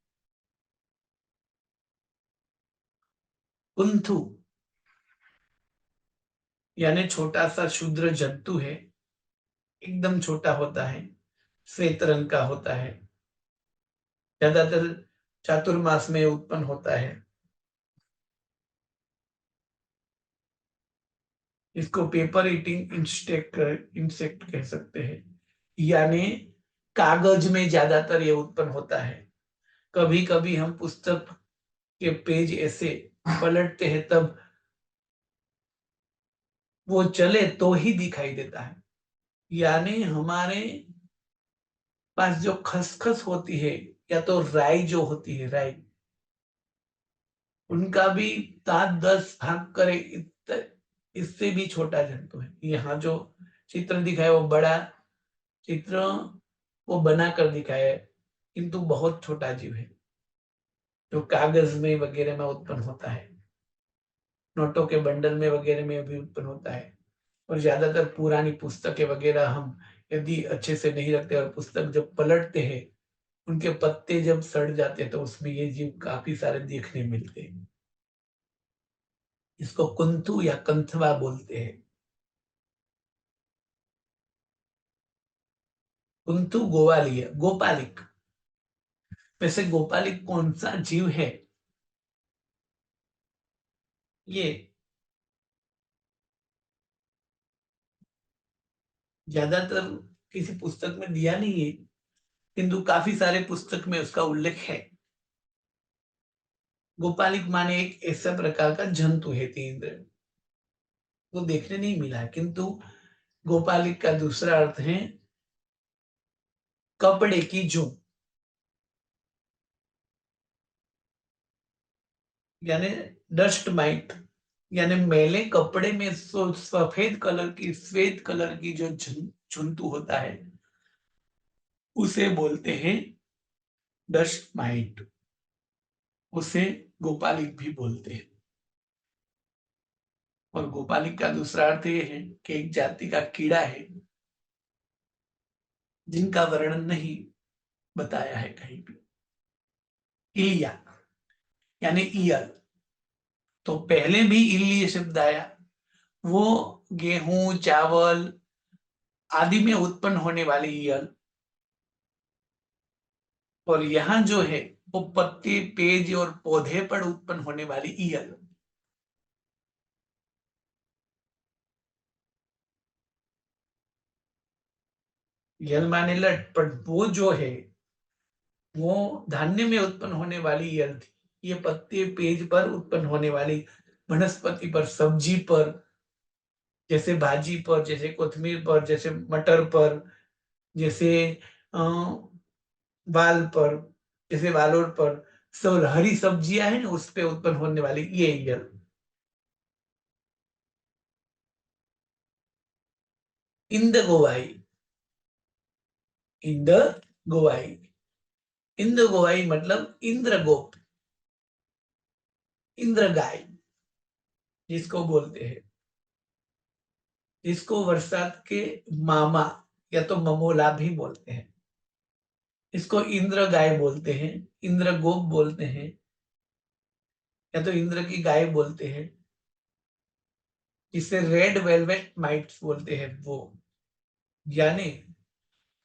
कुंथु यानी छोटा सा क्षुद्र जंतु है, एकदम छोटा होता है, श्वेत रंग का होता है, ज्यादातर चातुर्मास में उत्पन्न होता है। इसको पेपर ईटिंग इंसेक्ट कह सकते हैं, यानी कागज में ज्यादातर ये उत्पन्न होता है। कभी कभी हम पुस्तक के पेज ऐसे पलटते हैं, तब वो चले तो ही दिखाई देता है। यानी हमारे पास जो खसखस होती है, या तो राई जो होती है, राई, उनका भी 7-10 भाग करे इससे भी छोटा जंतु है। यहाँ जो चित्र दिखाया वो बड़ा चित्र वो बना कर दिखाया है, किंतु बहुत छोटा जीव है, जो कागज में वगैरह में उत्पन्न होता है, नोटों के बंडल में वगैरह में भी उत्पन्न होता है। और ज्यादातर पुरानी पुस्तकें वगैरह हम यदि अच्छे से नहीं रखते और पुस्तक जब पलटते हैं, उनके पत्ते जब सड़ जाते हैं, तो उसमें ये जीव काफी सारे देखने मिलते हैं। इसको कुंथु या कंथवा बोलते हैं। कुंथु गोवालिया गोपालिक। वैसे गोपालिक कौन सा जीव है, ये ज्यादातर किसी पुस्तक में दिया नहीं है, किंतु काफी सारे पुस्तक में उसका उल्लेख है। गोपालिक माने एक ऐसा प्रकार का जंतु है, तीन्द्र, वो देखने नहीं मिला है, किंतु गोपालिक का दूसरा अर्थ है कपड़े की जू, यानी डस्ट माइट, यानी मैले कपड़े में सफेद कलर की, श्वेत कलर की जो जंतु होता है, उसे बोलते हैं डस्ट माइट। उसे गोपालिक भी बोलते हैं। और गोपालिक का दूसरा अर्थ ये है कि एक जाति का कीड़ा है, जिनका वर्णन नहीं बताया है कहीं भी। इलिया यानी ईयल। तो पहले भी इल्लीय शब्द आया, वो गेहूं चावल आदि में उत्पन्न होने वाली ईयल, और यहाँ जो है वो पत्ते पेज और पौधे पर उत्पन्न होने वाली ईयल। यल माने लट, पर वो जो है वो धान्य में उत्पन्न होने वाली यल थी। ये पत्ते पेज पर उत्पन्न होने वाली वनस्पति पर, सब्जी पर, जैसे भाजी पर, जैसे कोथिमीर पर, जैसे मटर पर, जैसे वाल पर, जैसे वालोर पर, सब हरी सब्जियां हैं ना, उस पे उत्पन्न होने वाली ये यल। इंद गोवाई, इंद गोवाई, इंद गोवाई मतलब इंद्र गोप, इंद्र गाय जिसको बोलते हैं, जिसको बरसात के मामा या तो ममोला भी बोलते हैं। इसको इंद्र गाय बोलते हैं, इंद्र गोप बोलते हैं, या तो इंद्र की गाय बोलते हैं। इसे रेड वेलवेट माइट्स बोलते हैं वो, यानी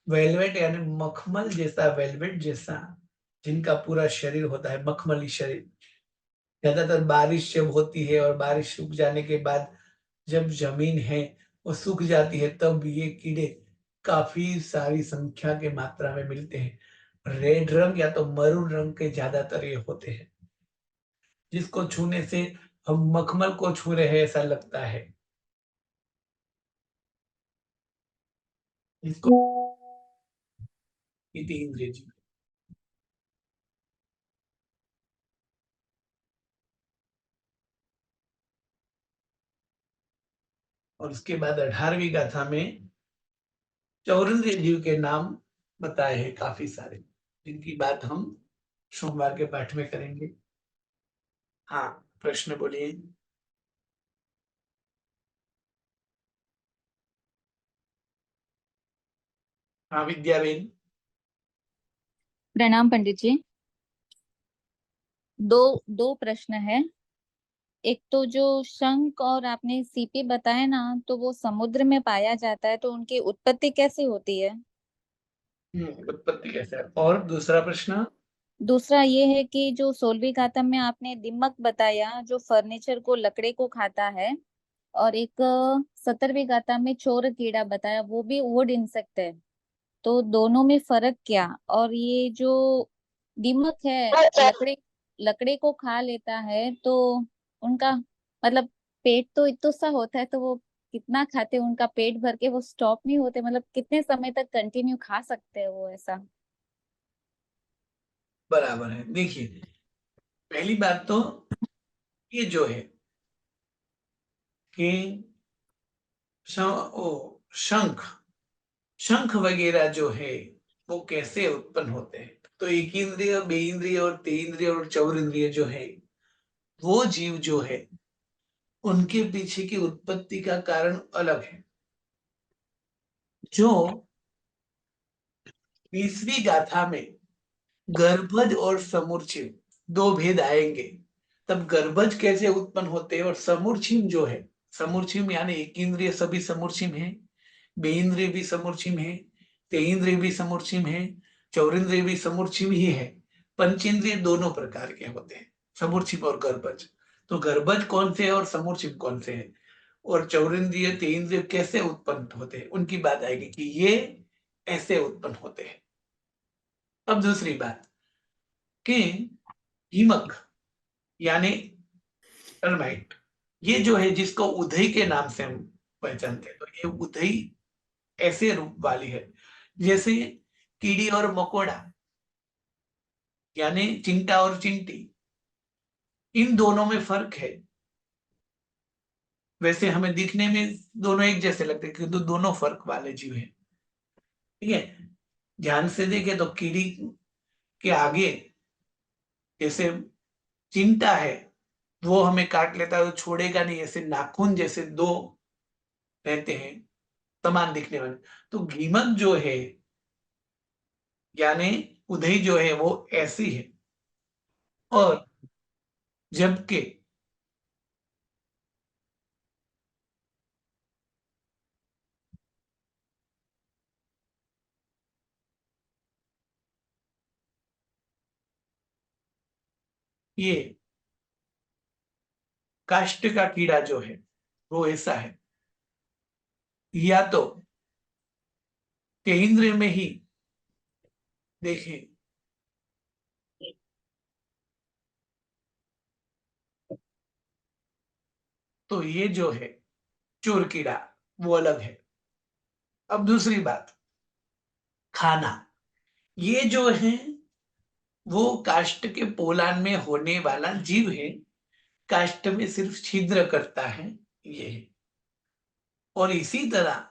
वेलवेट यानी मखमल जैसा, वेलवेट जैसा जिनका पूरा शरीर होता है, मखमली शरीर। ज्यादातर बारिश जब होती है और बारिश सूख जाने के बाद जब जमीन है वो सूख जाती है, तब ये कीड़े काफी सारी संख्या के मात्रा में मिलते हैं। रेड रंग या तो मरून रंग के ज्यादातर ये होते हैं, जिसको छूने से हम मखमल को छू रहे हैं ऐसा लगता है। इसको इंद्रिय जीव। और उसके बाद 18वीं गाथा में चौरंद्रिय जीव के नाम बताए हैं काफी सारे, जिनकी बात हम सोमवार के पाठ में करेंगे। हाँ, प्रश्न बोलिए। हाँ विद्याबेन। प्रणाम पंडित जी। दो दो प्रश्न है। एक तो जो शंख और आपने सीपी बताया ना, तो वो समुद्र में पाया जाता है, तो उनकी उत्पत्ति कैसे होती है? उत्पत्ति कैसे है? और दूसरा प्रश्न। दूसरा ये है कि जो 16वीं गाथा में आपने दिमक बताया, जो फर्नीचर को लकड़े को खाता है, और एक 17वीं गाथा में चोर कीड़ा बताया, वो भी वुड इंसेक्ट है। तो दोनों में फर्क क्या? और ये जो दीमक है, लकड़े लकड़े को खा लेता है, तो उनका मतलब पेट तो इतना सा होता है, तो वो कितना खाते हैं? उनका पेट भर के वो स्टॉप नहीं होते? मतलब कितने समय तक कंटिन्यू खा सकते हैं वो ऐसा? बराबर है। देखिए, पहली बात तो ये जो है कि शंख शंख वगैरह जो है वो कैसे उत्पन्न होते हैं। तो एक इंद्रिय, बे इंद्रिय और ते इंद्रिय और चौर इंद्रिय जो है, वो जीव जो है उनके पीछे की उत्पत्ति का कारण अलग है। जो 20वीं गाथा में गर्भज और समूर्छिम दो भेद आएंगे, तब गर्भज कैसे उत्पन्न होते हैं और समूर्छिम जो है, समूर्छिम यानी एक इंद्रिय सभी समूर्छिम है, बेइंद्रिय भी समूर्छिम है, तेइंद्रिय भी समूर्छिम है, चौरिंद्रिय भी समूर्छिम ही है। पंचेंद्रिय दोनों प्रकार के होते हैं, समूर्छिम और गर्भज। तो गर्भज कौन से है और समूर्छिम कौन से है, और चौरिंद्रिय तेइंद्रिय कैसे उत्पन्न होते हैं, उनकी बात आएगी कि ये ऐसे उत्पन्न होते हैं। अब दूसरी बात कि हीमक यानी टर्माइट, ये जो है जिसको उधई के नाम से हम पहचानते हैं, तो ये उधई ऐसे रूप वाली है जैसे कीड़ी और मकोड़ा, यानी चिंटा और चिंटी। इन दोनों में फर्क है। वैसे हमें दिखने में दोनों एक जैसे लगते हैं, क्योंकि दोनों फर्क वाले जीव हैं। ठीक है, ध्यान से देखे तो कीड़ी के आगे जैसे चिंटा है, वो हमें काट लेता है तो छोड़ेगा नहीं, ऐसे नाखून जैसे दो रहते हैं समान दिखने वाले। तो गीमक जो है यानी उधई जो है वो ऐसी है। और जबकि ये काष्ठ का कीड़ा जो है वो ऐसा है, या तो केंद्र में ही देखें तो ये जो है चोर कीड़ा वो अलग है। अब दूसरी बात, खाना, ये जो है वो काष्ठ के पोलान में होने वाला जीव है, काष्ठ में सिर्फ छिद्र करता है ये है। और इसी तरह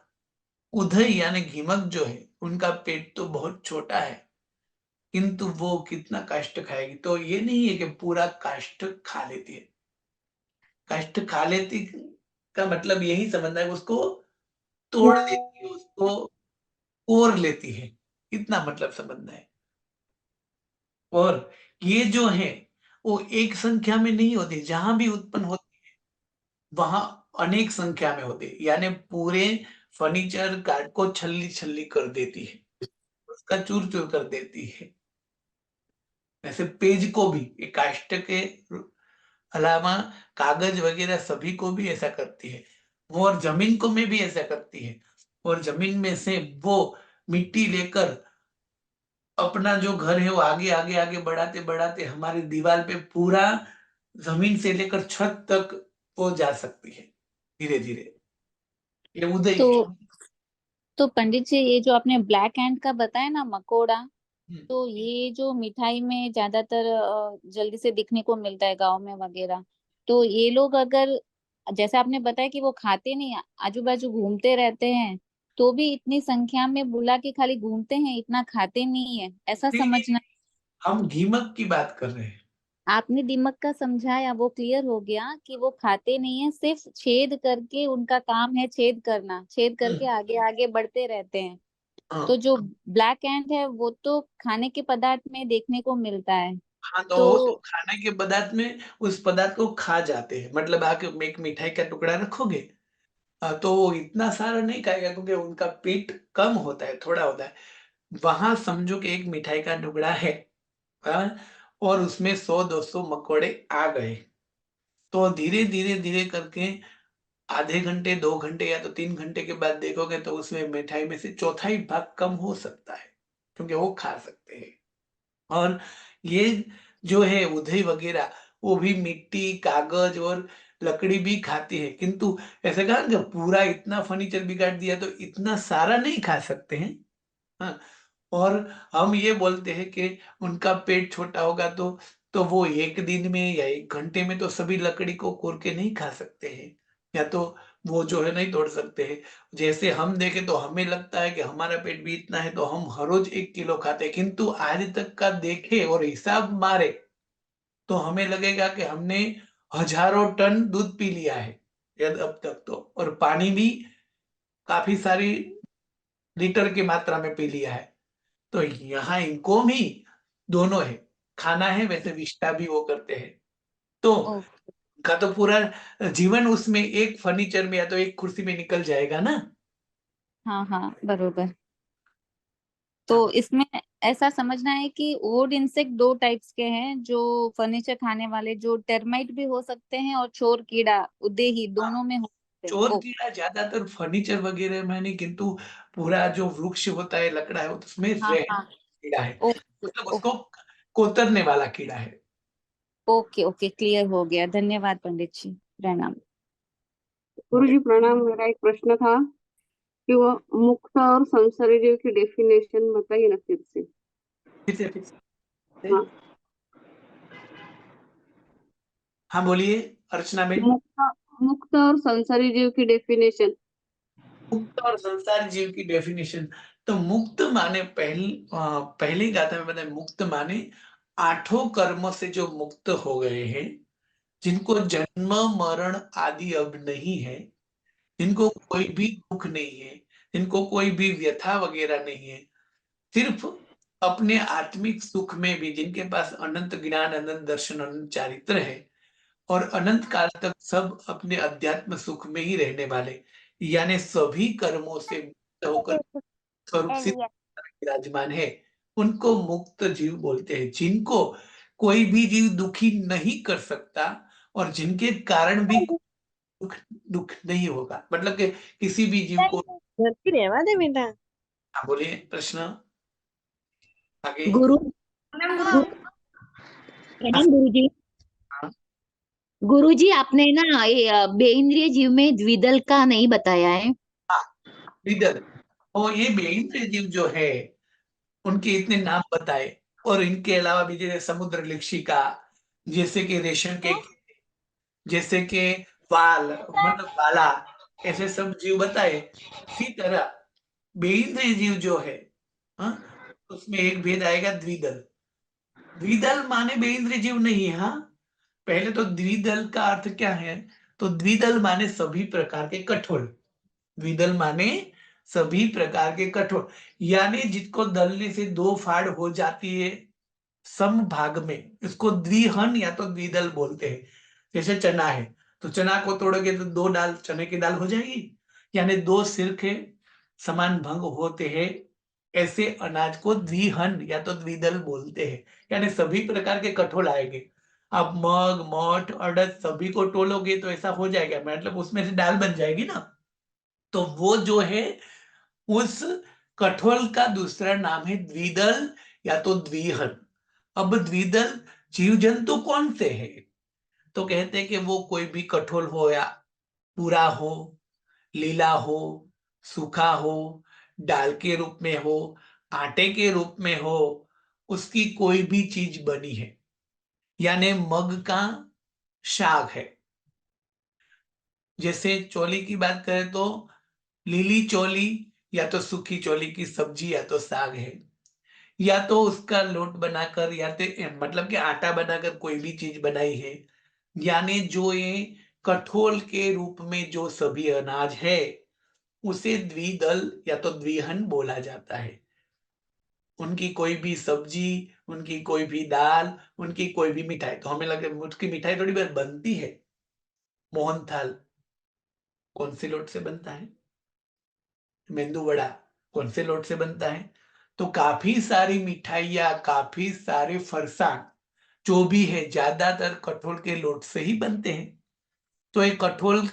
उदय यानी घीमक जो है उनका पेट तो बहुत छोटा है, किंतु वो कितना काष्ठ खाएगी, तो ये नहीं है कि पूरा काष्ठ खा लेती है। काष्ठ खा लेती का मतलब यही समझना है, उसको तोड़ देती है, उसको कोर लेती है, इतना मतलब समझना है। और ये जो है वो एक संख्या में नहीं होती, जहां भी उत्पन्न होती वहां अनेक संख्या में होती है, यानी पूरे फर्नीचर कार्ड को छल्ली छल्ली कर देती है, उसका चूर चूर कर देती है। ऐसे पेज को भी एक काष्ठ के अलावा कागज वगैरह सभी को भी ऐसा करती है वो, और जमीन को में भी ऐसा करती है। और जमीन में से वो मिट्टी लेकर अपना जो घर है वो आगे आगे आगे बढ़ाते बढ़ाते हमारी दीवार पे पूरा जमीन से लेकर छत तक वो जा सकती है धीरे धीरे। ये उदय तो है। तो पंडित जी, ये जो आपने ब्लैक एंड का बताया ना, मकोड़ा, हम्म, तो ये जो मिठाई में ज्यादातर जल्दी से दिखने को मिलता है गांव में वगैरह, तो ये लोग अगर, जैसे आपने बताया कि वो खाते नहीं, आजू बाजू घूमते रहते हैं, तो भी इतनी संख्या में बुला के खाली घूमते हैं, इतना खाते नहीं है, ऐसा नहीं नहीं, समझना। हम घीमक की बात कर रहे हैं। आपने दिमक का समझाया, वो क्लियर हो गया कि वो खाते नहीं है, सिर्फ छेद करके उनका काम है, छेद करना, छेद करके हम्म, आगे आगे बढ़ते रहते हैं। हाँ तो जो ब्लैक एंड है वो तो खाने के पदार्थ में देखने को मिलता है। हाँ, तो तो वो खाने के पदार्थ में उस पदार्थ को खा जाते हैं, मतलब आके एक मिठाई का टुकड़ा रखोगे, तो वो इतना सारा नहीं खाएगा क्योंकि उनका पेट कम होता है, थोड़ा होता है। वहां समझो कि एक मिठाई का टुकड़ा है, हाँ, और उसमें 100-200 मकोड़े आ गए, तो धीरे धीरे धीरे करके आधे घंटे 2 घंटे या तो 3 घंटे के बाद देखोगे तो उसमें मिठाई में से चौथाई भाग कम हो सकता है, क्योंकि वो खा सकते हैं। और ये जो है उधई वगैरह वो भी मिट्टी कागज और लकड़ी भी खाती है, किंतु ऐसे कहा ना कि पूरा इतना फर्नीचर बिगाड़ दिया तो इतना सारा नहीं खा सकते हैं। हाँ, और हम ये बोलते हैं कि उनका पेट छोटा होगा तो वो एक दिन में या एक घंटे में तो सभी लकड़ी को कोर के नहीं खा सकते हैं, या तो वो जो है नहीं तोड़ सकते हैं। जैसे हम देखें तो हमें लगता है कि हमारा पेट भी इतना है तो हम हर रोज 1 किलो खाते हैं, किंतु आज तक का देखे और हिसाब मारे तो हमें लगेगा कि हमने हजारों टन दूध पी लिया है यद अब तक तो, और पानी भी काफी सारी लीटर की मात्रा में पी लिया है। तो यहाँ इनको भी दोनों है, खाना है वैसे विष्टा भी वो करते हैं। तो ओ, उनका तो पूरा जीवन उसमें एक फर्नीचर में या तो एक कुर्सी में निकल जाएगा ना। हाँ हाँ, बरोबर। तो हाँ इसमें ऐसा समझना है कि वुड इंसेक्ट दो टाइप्स के हैं, जो फर्नीचर खाने वाले, जो टर्माइट भी हो सकते हैं और चोर कीड़ा उदेही हाँ, दोनों में हो सकते हैं। चोर ओ, कीड़ा ज्यादातर फर्नीचर वगैरह में नहीं, किंतु पूरा जो वृक्ष होता है लकड़ा है उसमें हाँ रह हाँ। कीड़ा है, ओके मतलब ओके। उसको कोतरने वाला कीड़ा है। ओके ओके, क्लियर हो गया, धन्यवाद पंडित जी। प्रणाम। गुरु जी प्रणाम। मेरा एक प्रश्न था कि वो मुक्त और संसारी जीव की डेफिनेशन बताइए ना फिर से। फिर से। हाँ, हाँ बोलिए अर्चना बेन। मुक्त मुक्त और संसारी जीव की डेफिनेशन। मुक्त और संसार जीव की डेफिनेशन, तो मुक्त माने पहली गाथा में बताया, मुक्त माने आठों कर्मों से जो मुक्त हो गए हैं, जिनको जन्म मरण आदि अब नहीं है, जिनको कोई भी दुख नहीं है, जिनको कोई भी व्यथा वगैरह नहीं है, सिर्फ अपने आत्मिक सुख में भी जिनके पास अनंत ज्ञान अनंत दर्शन अनंत चारित्र है, और अनंत काल तक सब अपने अध्यात्म सुख में ही रहने वाले, यानी सभी कर्मों से मुक्त होकर स्वरूप सिद्ध विराजमान है, उनको मुक्त जीव बोलते हैं। जिनको कोई भी जीव दुखी नहीं कर सकता और जिनके कारण भी दुख दुख नहीं होगा, मतलब कि किसी भी जीव को। धरती रहवा दे बेटा। हाँ, बोलिए प्रश्न आगे। गुरु हाँ, प्रणाम गुरुजी। हाँ। गुरुजी आपने ना ये बेइंद्रिय जीव में द्विदल का नहीं बताया है। द्विदल, और ये बेइंद्रिय जीव जो है उनके इतने नाम बताए, और इनके अलावा भी जैसे समुद्र लिक्षिका, जैसे कि रेशम के, जैसे कि वाल मतलब वाला, ऐसे सब जीव बताए। इसी तरह बेइंद्रिय जीव जो है, हाँ, उसमें एक भेद आएगा द्विदल। द्विदल माने बेइंद्रिय जीव नहीं है। हाँ, पहले तो द्विदल का अर्थ क्या है, तो द्विदल माने सभी प्रकार के कठोर। द्विदल माने सभी प्रकार के कठोर, यानी जिसको दलने से दो फाड़ हो जाती है सम भाग में, इसको द्विहन या तो द्विदल बोलते हैं। जैसे चना है, तो चना को तोड़ोगे तो दो दाल चने की दाल हो जाएगी, यानी दो सिरके समान भंग होते हैं। ऐसे अनाज को द्विहन या तो द्विदल बोलते हैं, यानी सभी प्रकार के कठोल आएंगे। आप मग मठ अड़द सभी को तोलोगे तो ऐसा हो जाएगा, मतलब उसमें से दाल बन जाएगी ना। तो वो जो है उस कठोल का दूसरा नाम है द्विदल या तो द्विहन। अब द्विदल जीव जंतु कौन से है, तो कहते हैं कि वो कोई भी कठोल हो, या पूरा हो, लीला हो, सूखा हो, दाल के रूप में हो, आटे के रूप में हो, उसकी कोई भी चीज बनी है, यानी मग का शाक है। जैसे चोली की बात करें तो लीली चोली या तो सूखी चोली की सब्जी या तो साग है, या तो उसका लोट बनाकर या तो मतलब कि आटा बनाकर कोई भी चीज बनाई है, यानी जो ये कठोल के रूप में जो सभी अनाज है उसे द्विदल या तो द्विहन बोला जाता है। उनकी कोई भी सब्जी, उनकी कोई भी दाल, उनकी कोई भी मिठाई, तो हमें लगे उसकी मिठाई थोड़ी बहुत बनती है। मोहन थाल कौन से लोट से बनता है, मेंदू वड़ा कौन से लोट से बनता है, तो काफी सारी मिठाइयाँ, काफी सारे फरसाण जो भी है ज्यादातर कठोल के लोट से ही बनते हैं। तो एक कठोल,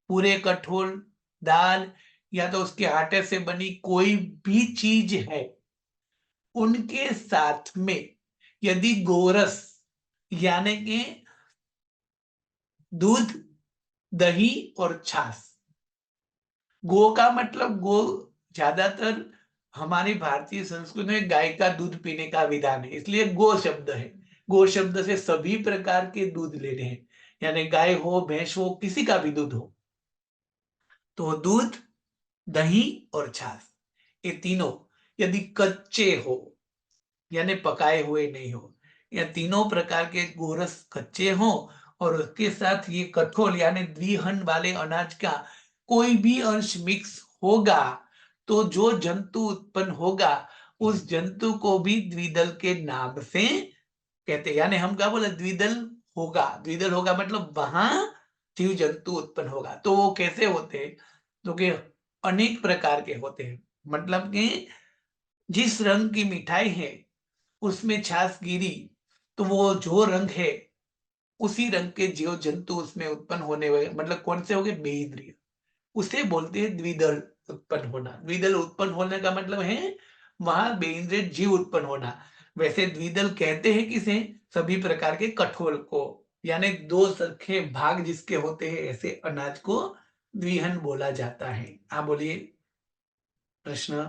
पूरे कठोल, दाल या तो उसके आटे से बनी कोई भी चीज है, उनके साथ में यदि गोरस यानी कि दूध, दही और छाछ। गो का मतलब गो ज्यादातर हमारी भारतीय संस्कृति में गाय का दूध पीने का विधान है, इसलिए गो शब्द है। गो शब्द से सभी प्रकार के दूध लेने हैं, यानी गाय हो, भैंस हो, किसी का भी दूध हो। तो दूध, दही और छाछ, ये तीनों यदि कच्चे हो, यानी पकाए हुए नहीं हो, या तीनों प्रकार के गोरस कच्चे हो और उसके साथ ये कठोल यानी द्विहन वाले अनाज का कोई भी अंश मिक्स होगा, तो जो जंतु उत्पन्न होगा उस जंतु को भी द्विदल के नाम से कहते हैं। यानी हम क्या बोले, द्विदल होगा। द्विदल होगा मतलब वहां जीव जंतु उत्पन्न होगा। तो वो कैसे होते हैं, तो कि अनेक प्रकार के होते हैं, मतलब कि जिस रंग की मिठाई है उसमें छाछ गिरी तो वो जो रंग है उसी रंग के जीव जंतु उसमें उत्पन्न होने वाले, मतलब कौन से हो गए, बेइंद्रिय, उसे बोलते हैं द्विदल उत्पन्न होना। द्विदल उत्पन्न होने का मतलब है वहां बेइंद्रिय जीव उत्पन्न होना। वैसे द्विदल कहते हैं किसे, सभी प्रकार के कठोल को, यानी दो सरखे भाग जिसके होते हैं ऐसे अनाज को द्विहन बोला जाता है। आप बोलिए प्रश्न।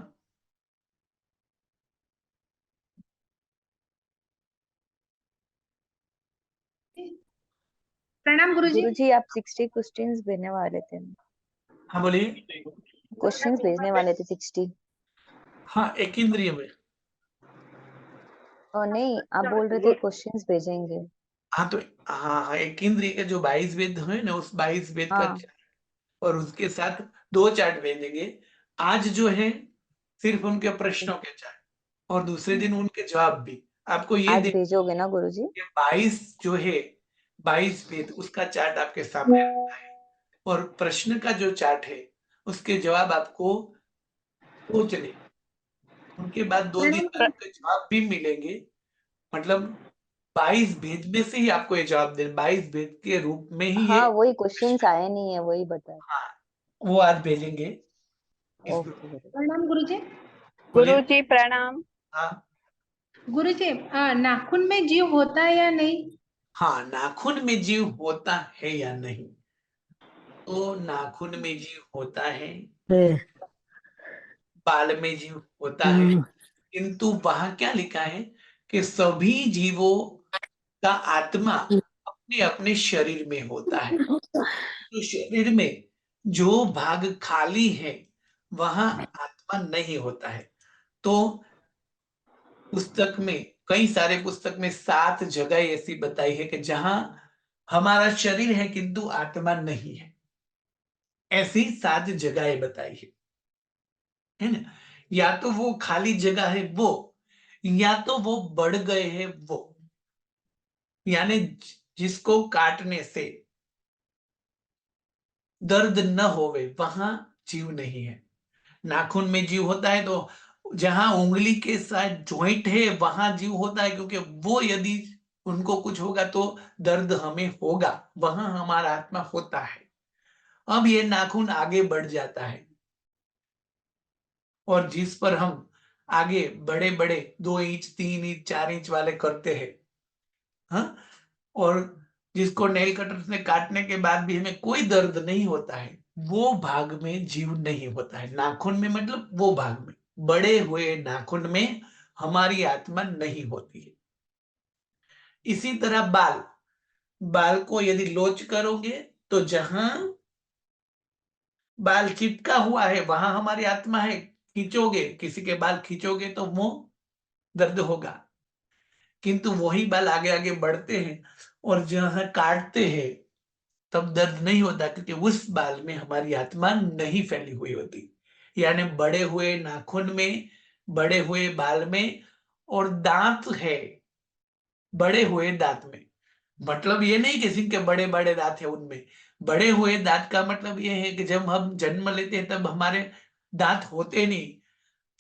प्रणाम गुरुजी। गुरुजी आप 60 क्वेश्चंस भेजने वाले थे, हाँ बोलिए। क्वेश्चंस भेजने वाले थे 60। हाँ, एक इंद्रिय में। नहीं, आप बोल रहे थे क्वेश्चंस भेजेंगे। हाँ तो हाँ, एक इंद्रिय के जो 22 वेद है ना, उस 22 वेद का हाँ, और उसके साथ दो चार्ट भेजेंगे। आज जो है सिर्फ उनके प्रश्नों के चार्ट, और दूसरे दिन उनके जवाब भी। आपको ये आज देख, भेजोगे ना गुरुजी? 22 जो है 22 भेद उसका चार्ट आपके सामने रखा है, और प्रश्न का जो चार्ट है उसके जवाब आपको सोचने, उनके बाद 2 दिन में आपके जवाब भी मिलेंगे। मतलब 22 भेद में से ही आपको ये जवाब दे, 22 भेद के रूप में ही ये हाँ वही प्रश्न क्वेश्चंस है। आए नहीं है, वही बता। हाँ, वो आज भेजेंगे इस ओके ग्रुप में। गुरुजी। प्रणाम गुरुजी। बोलिए। गुरुजी प्रणाम। हाँ गुरुजी, नाखून में जीव होता है या नहीं? हाँ, नाखून में जीव होता है या नहीं? तो नाखून में जीव होता है, बाल में जीव होता है, किंतु वहां क्या लिखा है कि सभी जीवों का आत्मा अपने अपने शरीर में होता है। तो शरीर में जो भाग खाली है वहां आत्मा नहीं होता है। तो पुस्तक में, कई सारे पुस्तक में 7 जगह ऐसी बताई है कि जहां हमारा शरीर है किंतु आत्मा नहीं है। ऐसी 7 जगहें बताई है ना। या तो वो खाली जगह है वो, या तो वो बढ़ गए हैं वो, यानी जिसको काटने से दर्द न होवे वहां जीव नहीं है। नाखून में जीव होता है तो जहां उंगली के साथ जॉइंट है वहां जीव होता है, क्योंकि वो यदि उनको कुछ होगा तो दर्द हमें होगा, वहां हमारा आत्मा होता है। अब ये नाखून आगे बढ़ जाता है और जिस पर हम आगे बड़े बड़े 2 इंच 3 इंच 4 इंच वाले करते हैं, हाँ, और जिसको नेल कटर से काटने के बाद भी हमें कोई दर्द नहीं होता है, वो भाग में जीव नहीं होता है। नाखून में मतलब वो भाग में, बड़े हुए नाखून में हमारी आत्मा नहीं होती है। इसी तरह बाल, बाल को यदि लोच करोगे तो जहां बाल चिपका हुआ है वहां हमारी आत्मा है। खींचोगे, किसी के बाल खींचोगे तो वो दर्द होगा, किंतु वही बाल आगे आगे बढ़ते हैं और जहां काटते हैं तब दर्द नहीं होता, क्योंकि उस बाल में हमारी आत्मा नहीं फैली हुई होती। यानी बड़े हुए नाखून में, बड़े हुए बाल में, और दांत है बड़े हुए दांत में। मतलब ये नहीं कि जिनके बड़े बड़े दांत है उनमें, बड़े हुए दांत का मतलब ये है कि जब हम जन्म लेते हैं तब हमारे दांत होते नहीं,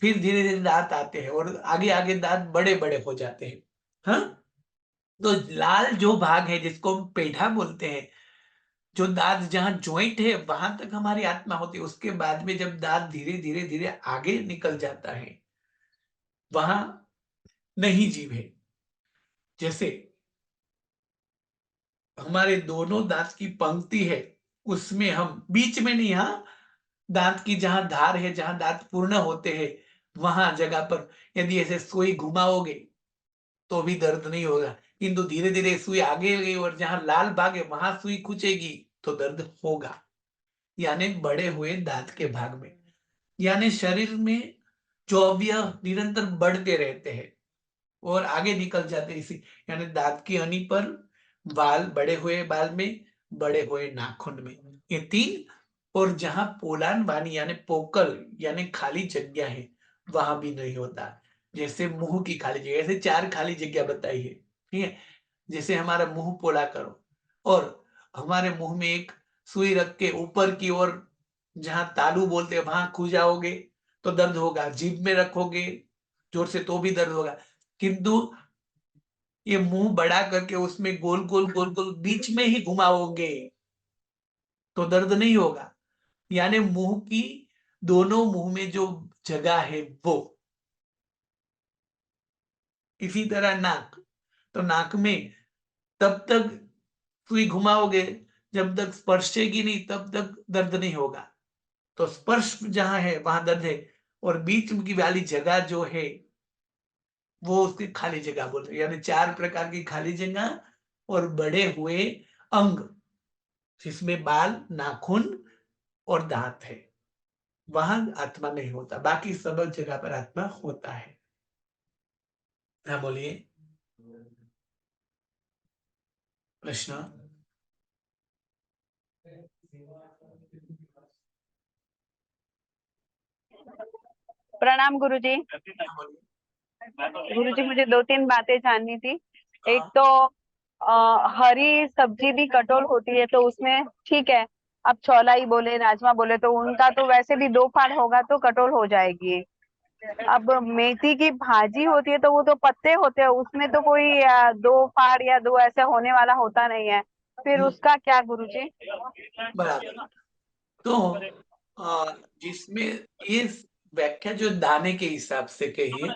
फिर धीरे धीरे दांत आते हैं और आगे आगे दांत बड़े बड़े हो जाते हैं। हाँ, तो लाल जो भाग है जिसको हम पेढ़ा बोलते हैं, जो दांत जहां ज्वाइंट है वहां तक हमारी आत्मा होती है। उसके बाद में जब दांत धीरे धीरे धीरे आगे निकल जाता है वहां नहीं जीव है। जैसे हमारे दोनों दांत की पंक्ति है उसमें हम बीच में नहीं, हाँ, दांत की जहां धार है, जहां दांत पूर्ण होते हैं वहां जगह पर यदि ऐसे सुई घुमाओगे तो भी दर्द नहीं होगा, किंतु धीरे धीरे सुई आगे गई और जहां लाल भाग है वहां सुई खुचेगी तो दर्द होगा। यानी बड़े हुए दांत के भाग में, यानी शरीर में जो अवयव निरंतर बढ़ते रहते हैं और आगे निकल जाते हैं, इसी यानी दांत की हनी पर, बाल, बड़े हुए बाल में, बड़े हुए नाखून में, ये 3। और जहां पोलान वानी यानी पोकल यानी खाली जगह है वहां भी नहीं होता। जैसे मुंह की खाली जगह, ऐसे 4 खाली जगह बताई है, ठीक है। जैसे हमारा मुंह पोला करो और हमारे मुंह में एक सुई रख के ऊपर की ओर जहां तालू बोलते हैं वहां खुजाओगे तो दर्द होगा, जीभ में रखोगे जोर से तो भी दर्द होगा, किंतु ये मुंह बड़ा करके उसमें गोल गोल गोल गोल बीच में ही घुमाओगे तो दर्द नहीं होगा। यानी मुंह की दोनों मुंह में जो जगह है वो। इसी तरह नाक, तो नाक में तब तक सुई घुमाओगे जब तक स्पर्शेगी नहीं तब तक दर्द नहीं होगा। तो स्पर्श जहां है वहां दर्द है, और बीच की वाली जगह जो है वो उसकी खाली जगह बोलते हैं। यानी 4 प्रकार की खाली जगह और बड़े हुए अंग जिसमें बाल, नाखून और दांत है, वहां आत्मा नहीं होता, बाकी सब जगह पर आत्मा होता है। हाँ बोलिए, प्रश्न। प्रणाम गुरुजी। हाँ, बोलिए। गुरुजी मुझे 2-3 बातें जाननी थी। एक हाँ, तो हरी सब्जी भी कटोल होती है तो उसमें ठीक है। अब छोला ही बोले राजमा बोले तो उनका तो वैसे भी 2 फाड़ होगा तो कटोल हो जाएगी। अब मेथी की भाजी होती है तो वो तो पत्ते होते हैं, उसमें तो कोई 2 फाड़ या 2 ऐसे होने वाला होता नहीं है। फिर उसका क्या गुरुजी? बराबर। तो जिसमें ये व्याख्या जो दाने के हिसाब से कही है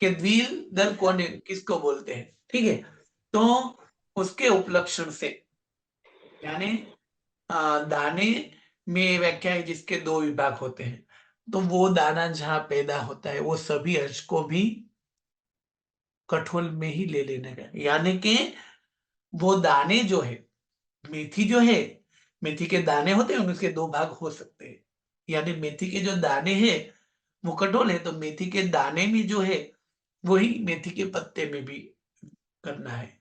कि द्विदल कौन किसको बोलते हैं, ठीक है, तो उसके उपलक्षण से यानी दाने में व्याख्या है जिसके 2 विभाग होते हैं, तो वो दाना जहां पैदा होता है वो सभी अंश को भी कठोल में ही ले लेने का, यानी कि वो दाने जो है, मेथी जो है, मेथी के दाने होते हैं उसके 2 भाग हो सकते हैं, यानी मेथी के जो दाने हैं वो कठोल है, तो मेथी के दाने में जो है वही मेथी के पत्ते में भी करना है।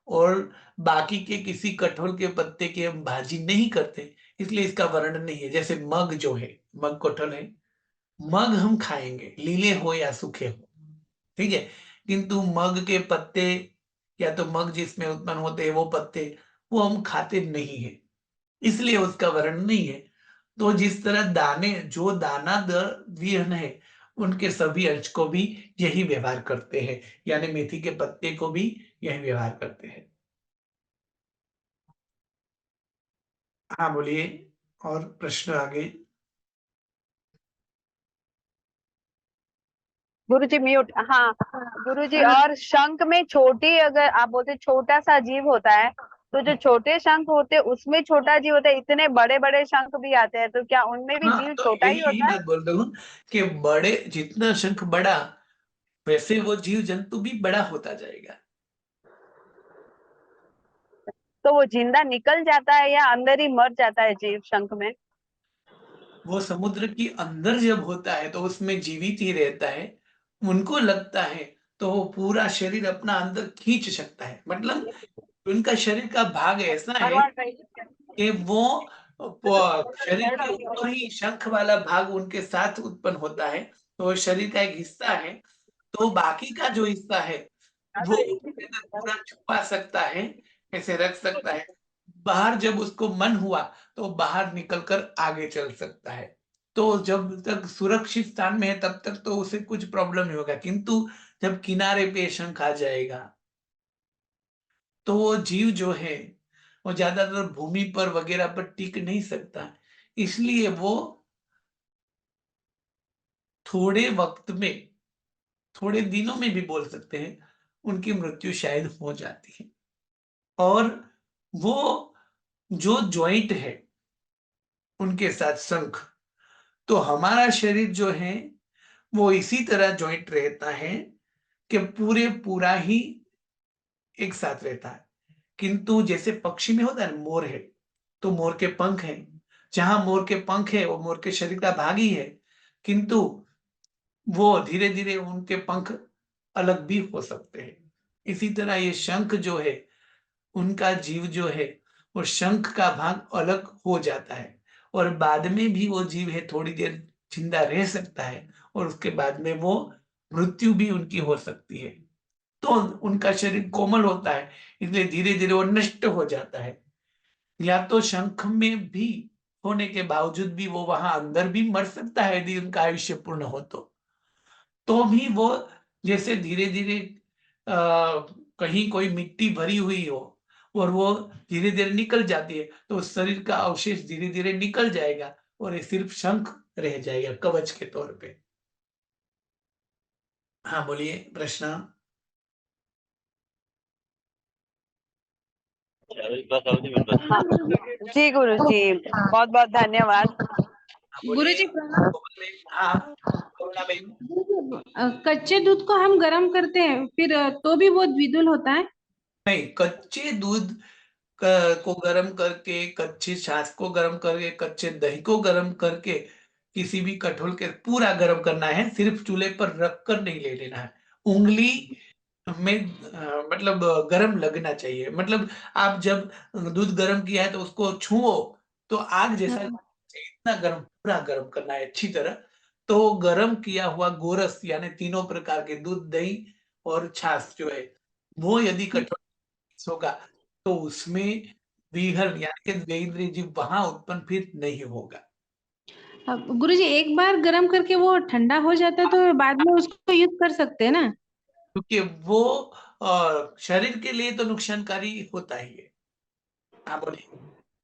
और बाकी के किसी कठोल के पत्ते की हम भाजी नहीं करते, इसलिए इसका वर्णन नहीं है। जैसे मग जो है, मग कठोल है, मग हम खाएंगे लीले हो या सूखे हो, ठीक है, किंतु मग के पत्ते या तो मग जिसमें उत्पन्न होते हैं वो पत्ते वो हम खाते नहीं है, इसलिए उसका वर्णन नहीं है। तो जिस तरह दाने जो दाना विहन है उनके सभी अंश को भी यही व्यवहार करते हैं, यानी मेथी के पत्ते को भी यही व्यवहार करते हैं। हाँ बोलिए, और प्रश्न आगे। गुरुजी म्यूट। हाँ गुरुजी, और शंख में छोटी, अगर आप बोलते छोटा सा जीव होता है तो जो छोटे शंख होते हैं उसमें छोटा जीव होता है, इतने बड़े बड़े शंख भी आते हैं तो क्या उनमें भी हाँ, जीव तो छोटा यही ही यही होता है? बात बोल रहा हूँ कि बड़े जितना शंख बड़ा वैसे वो जीव जंतु भी बड़ा होता जाएगा। तो वो जिंदा निकल जाता है या अंदर ही मर जाता है जीव शंख में? वो समुद्र के अंदर जब होता है तो उसमें जीवित ही रहता है, उनको लगता है तो वो पूरा शरीर अपना अंदर खींच सकता है, मतलब उनका शरीर का भाग ऐसा है कि वो शरीर के ऊपर ही शंख वाला भाग उनके साथ उत्पन्न होता है, तो वो शरीर का एक हिस्सा है, तो बाकी का जो हिस्सा है वो उसके अंदर पूरा छुपा सकता है, ऐसे रख सकता है, बाहर जब उसको मन हुआ तो बाहर निकलकर आगे चल सकता है। तो जब तक सुरक्षित स्थान में है तब तक तो उसे कुछ प्रॉब्लम नहीं होगा, किंतु जब किनारे पे शंख आ जाएगा तो वो जीव जो है वो ज्यादातर भूमि पर वगैरह पर टिक नहीं सकता, इसलिए वो थोड़े वक्त में, थोड़े दिनों में भी बोल सकते हैं, उनकी मृत्यु शायद हो जाती है। और वो जो जॉइंट है उनके साथ शंख, तो हमारा शरीर जो है वो इसी तरह जॉइंट रहता है कि पूरे पूरा ही एक साथ रहता है, किंतु जैसे पक्षी में होता है ना, मोर है तो मोर के पंख है, जहां मोर के पंख है वो मोर के शरीर का भाग ही है, किंतु वो धीरे धीरे उनके पंख अलग भी हो सकते हैं। इसी तरह ये शंख जो है, उनका जीव जो है वो शंख का भाग अलग हो जाता है, और बाद में भी वो जीव है थोड़ी देर जिंदा रह सकता है, और उसके बाद में वो मृत्यु भी उनकी हो सकती है। तो उनका शरीर कोमल होता है, इसलिए धीरे धीरे वो नष्ट हो जाता है, या तो शंख में भी होने के बावजूद भी वो वहां अंदर भी मर सकता है यदि उनका आयुष्य पूर्ण हो तो भी वो जैसे धीरे धीरे कहीं कोई मिट्टी भरी हुई हो और वो धीरे धीरे निकल जाती है तो उस शरीर का अवशेष धीरे धीरे निकल जाएगा और ये सिर्फ शंख रह जाएगा कवच के तौर पे। हाँ बोलिए, प्रश्न। हाँ जी गुरुजी, बहुत बहुत धन्यवाद। हाँ बोलिए। गुरुजी प्रणाम। हाँ करुणा बहन। कच्चे दूध को हम गर्म करते हैं फिर तो भी वो द्विदुल होता है? नहीं, कच्चे दूध को गर्म करके, कच्ची छाछ को गर्म करके, कच्चे दही को गर्म करके किसी भी कठोल के पूरा गर्म करना है, सिर्फ चूल्हे पर रख कर नहीं ले लेना है, उंगली में मतलब गर्म लगना चाहिए, मतलब आप जब दूध गर्म किया है तो उसको छुओ तो आग जैसा लगना चाहिए, इतना गर्म, पूरा गर्म करना है अच्छी तरह। तो गर्म किया हुआ गोरस यानी तीनों प्रकार के दूध, दही और छाछ जो है वो यदि कठोल होगा तो उसमें विहर यानी कि द्विइंद्रिय जीव वहां उत्पन्न फिर नहीं होगा। गुरुजी एक बार गर्म करके वो ठंडा हो जाता है तो बाद में उसको यूज कर सकते हैं ना? क्योंकि वो शरीर के लिए तो नुकसानकारी होता ही है। हाँ बोलिए।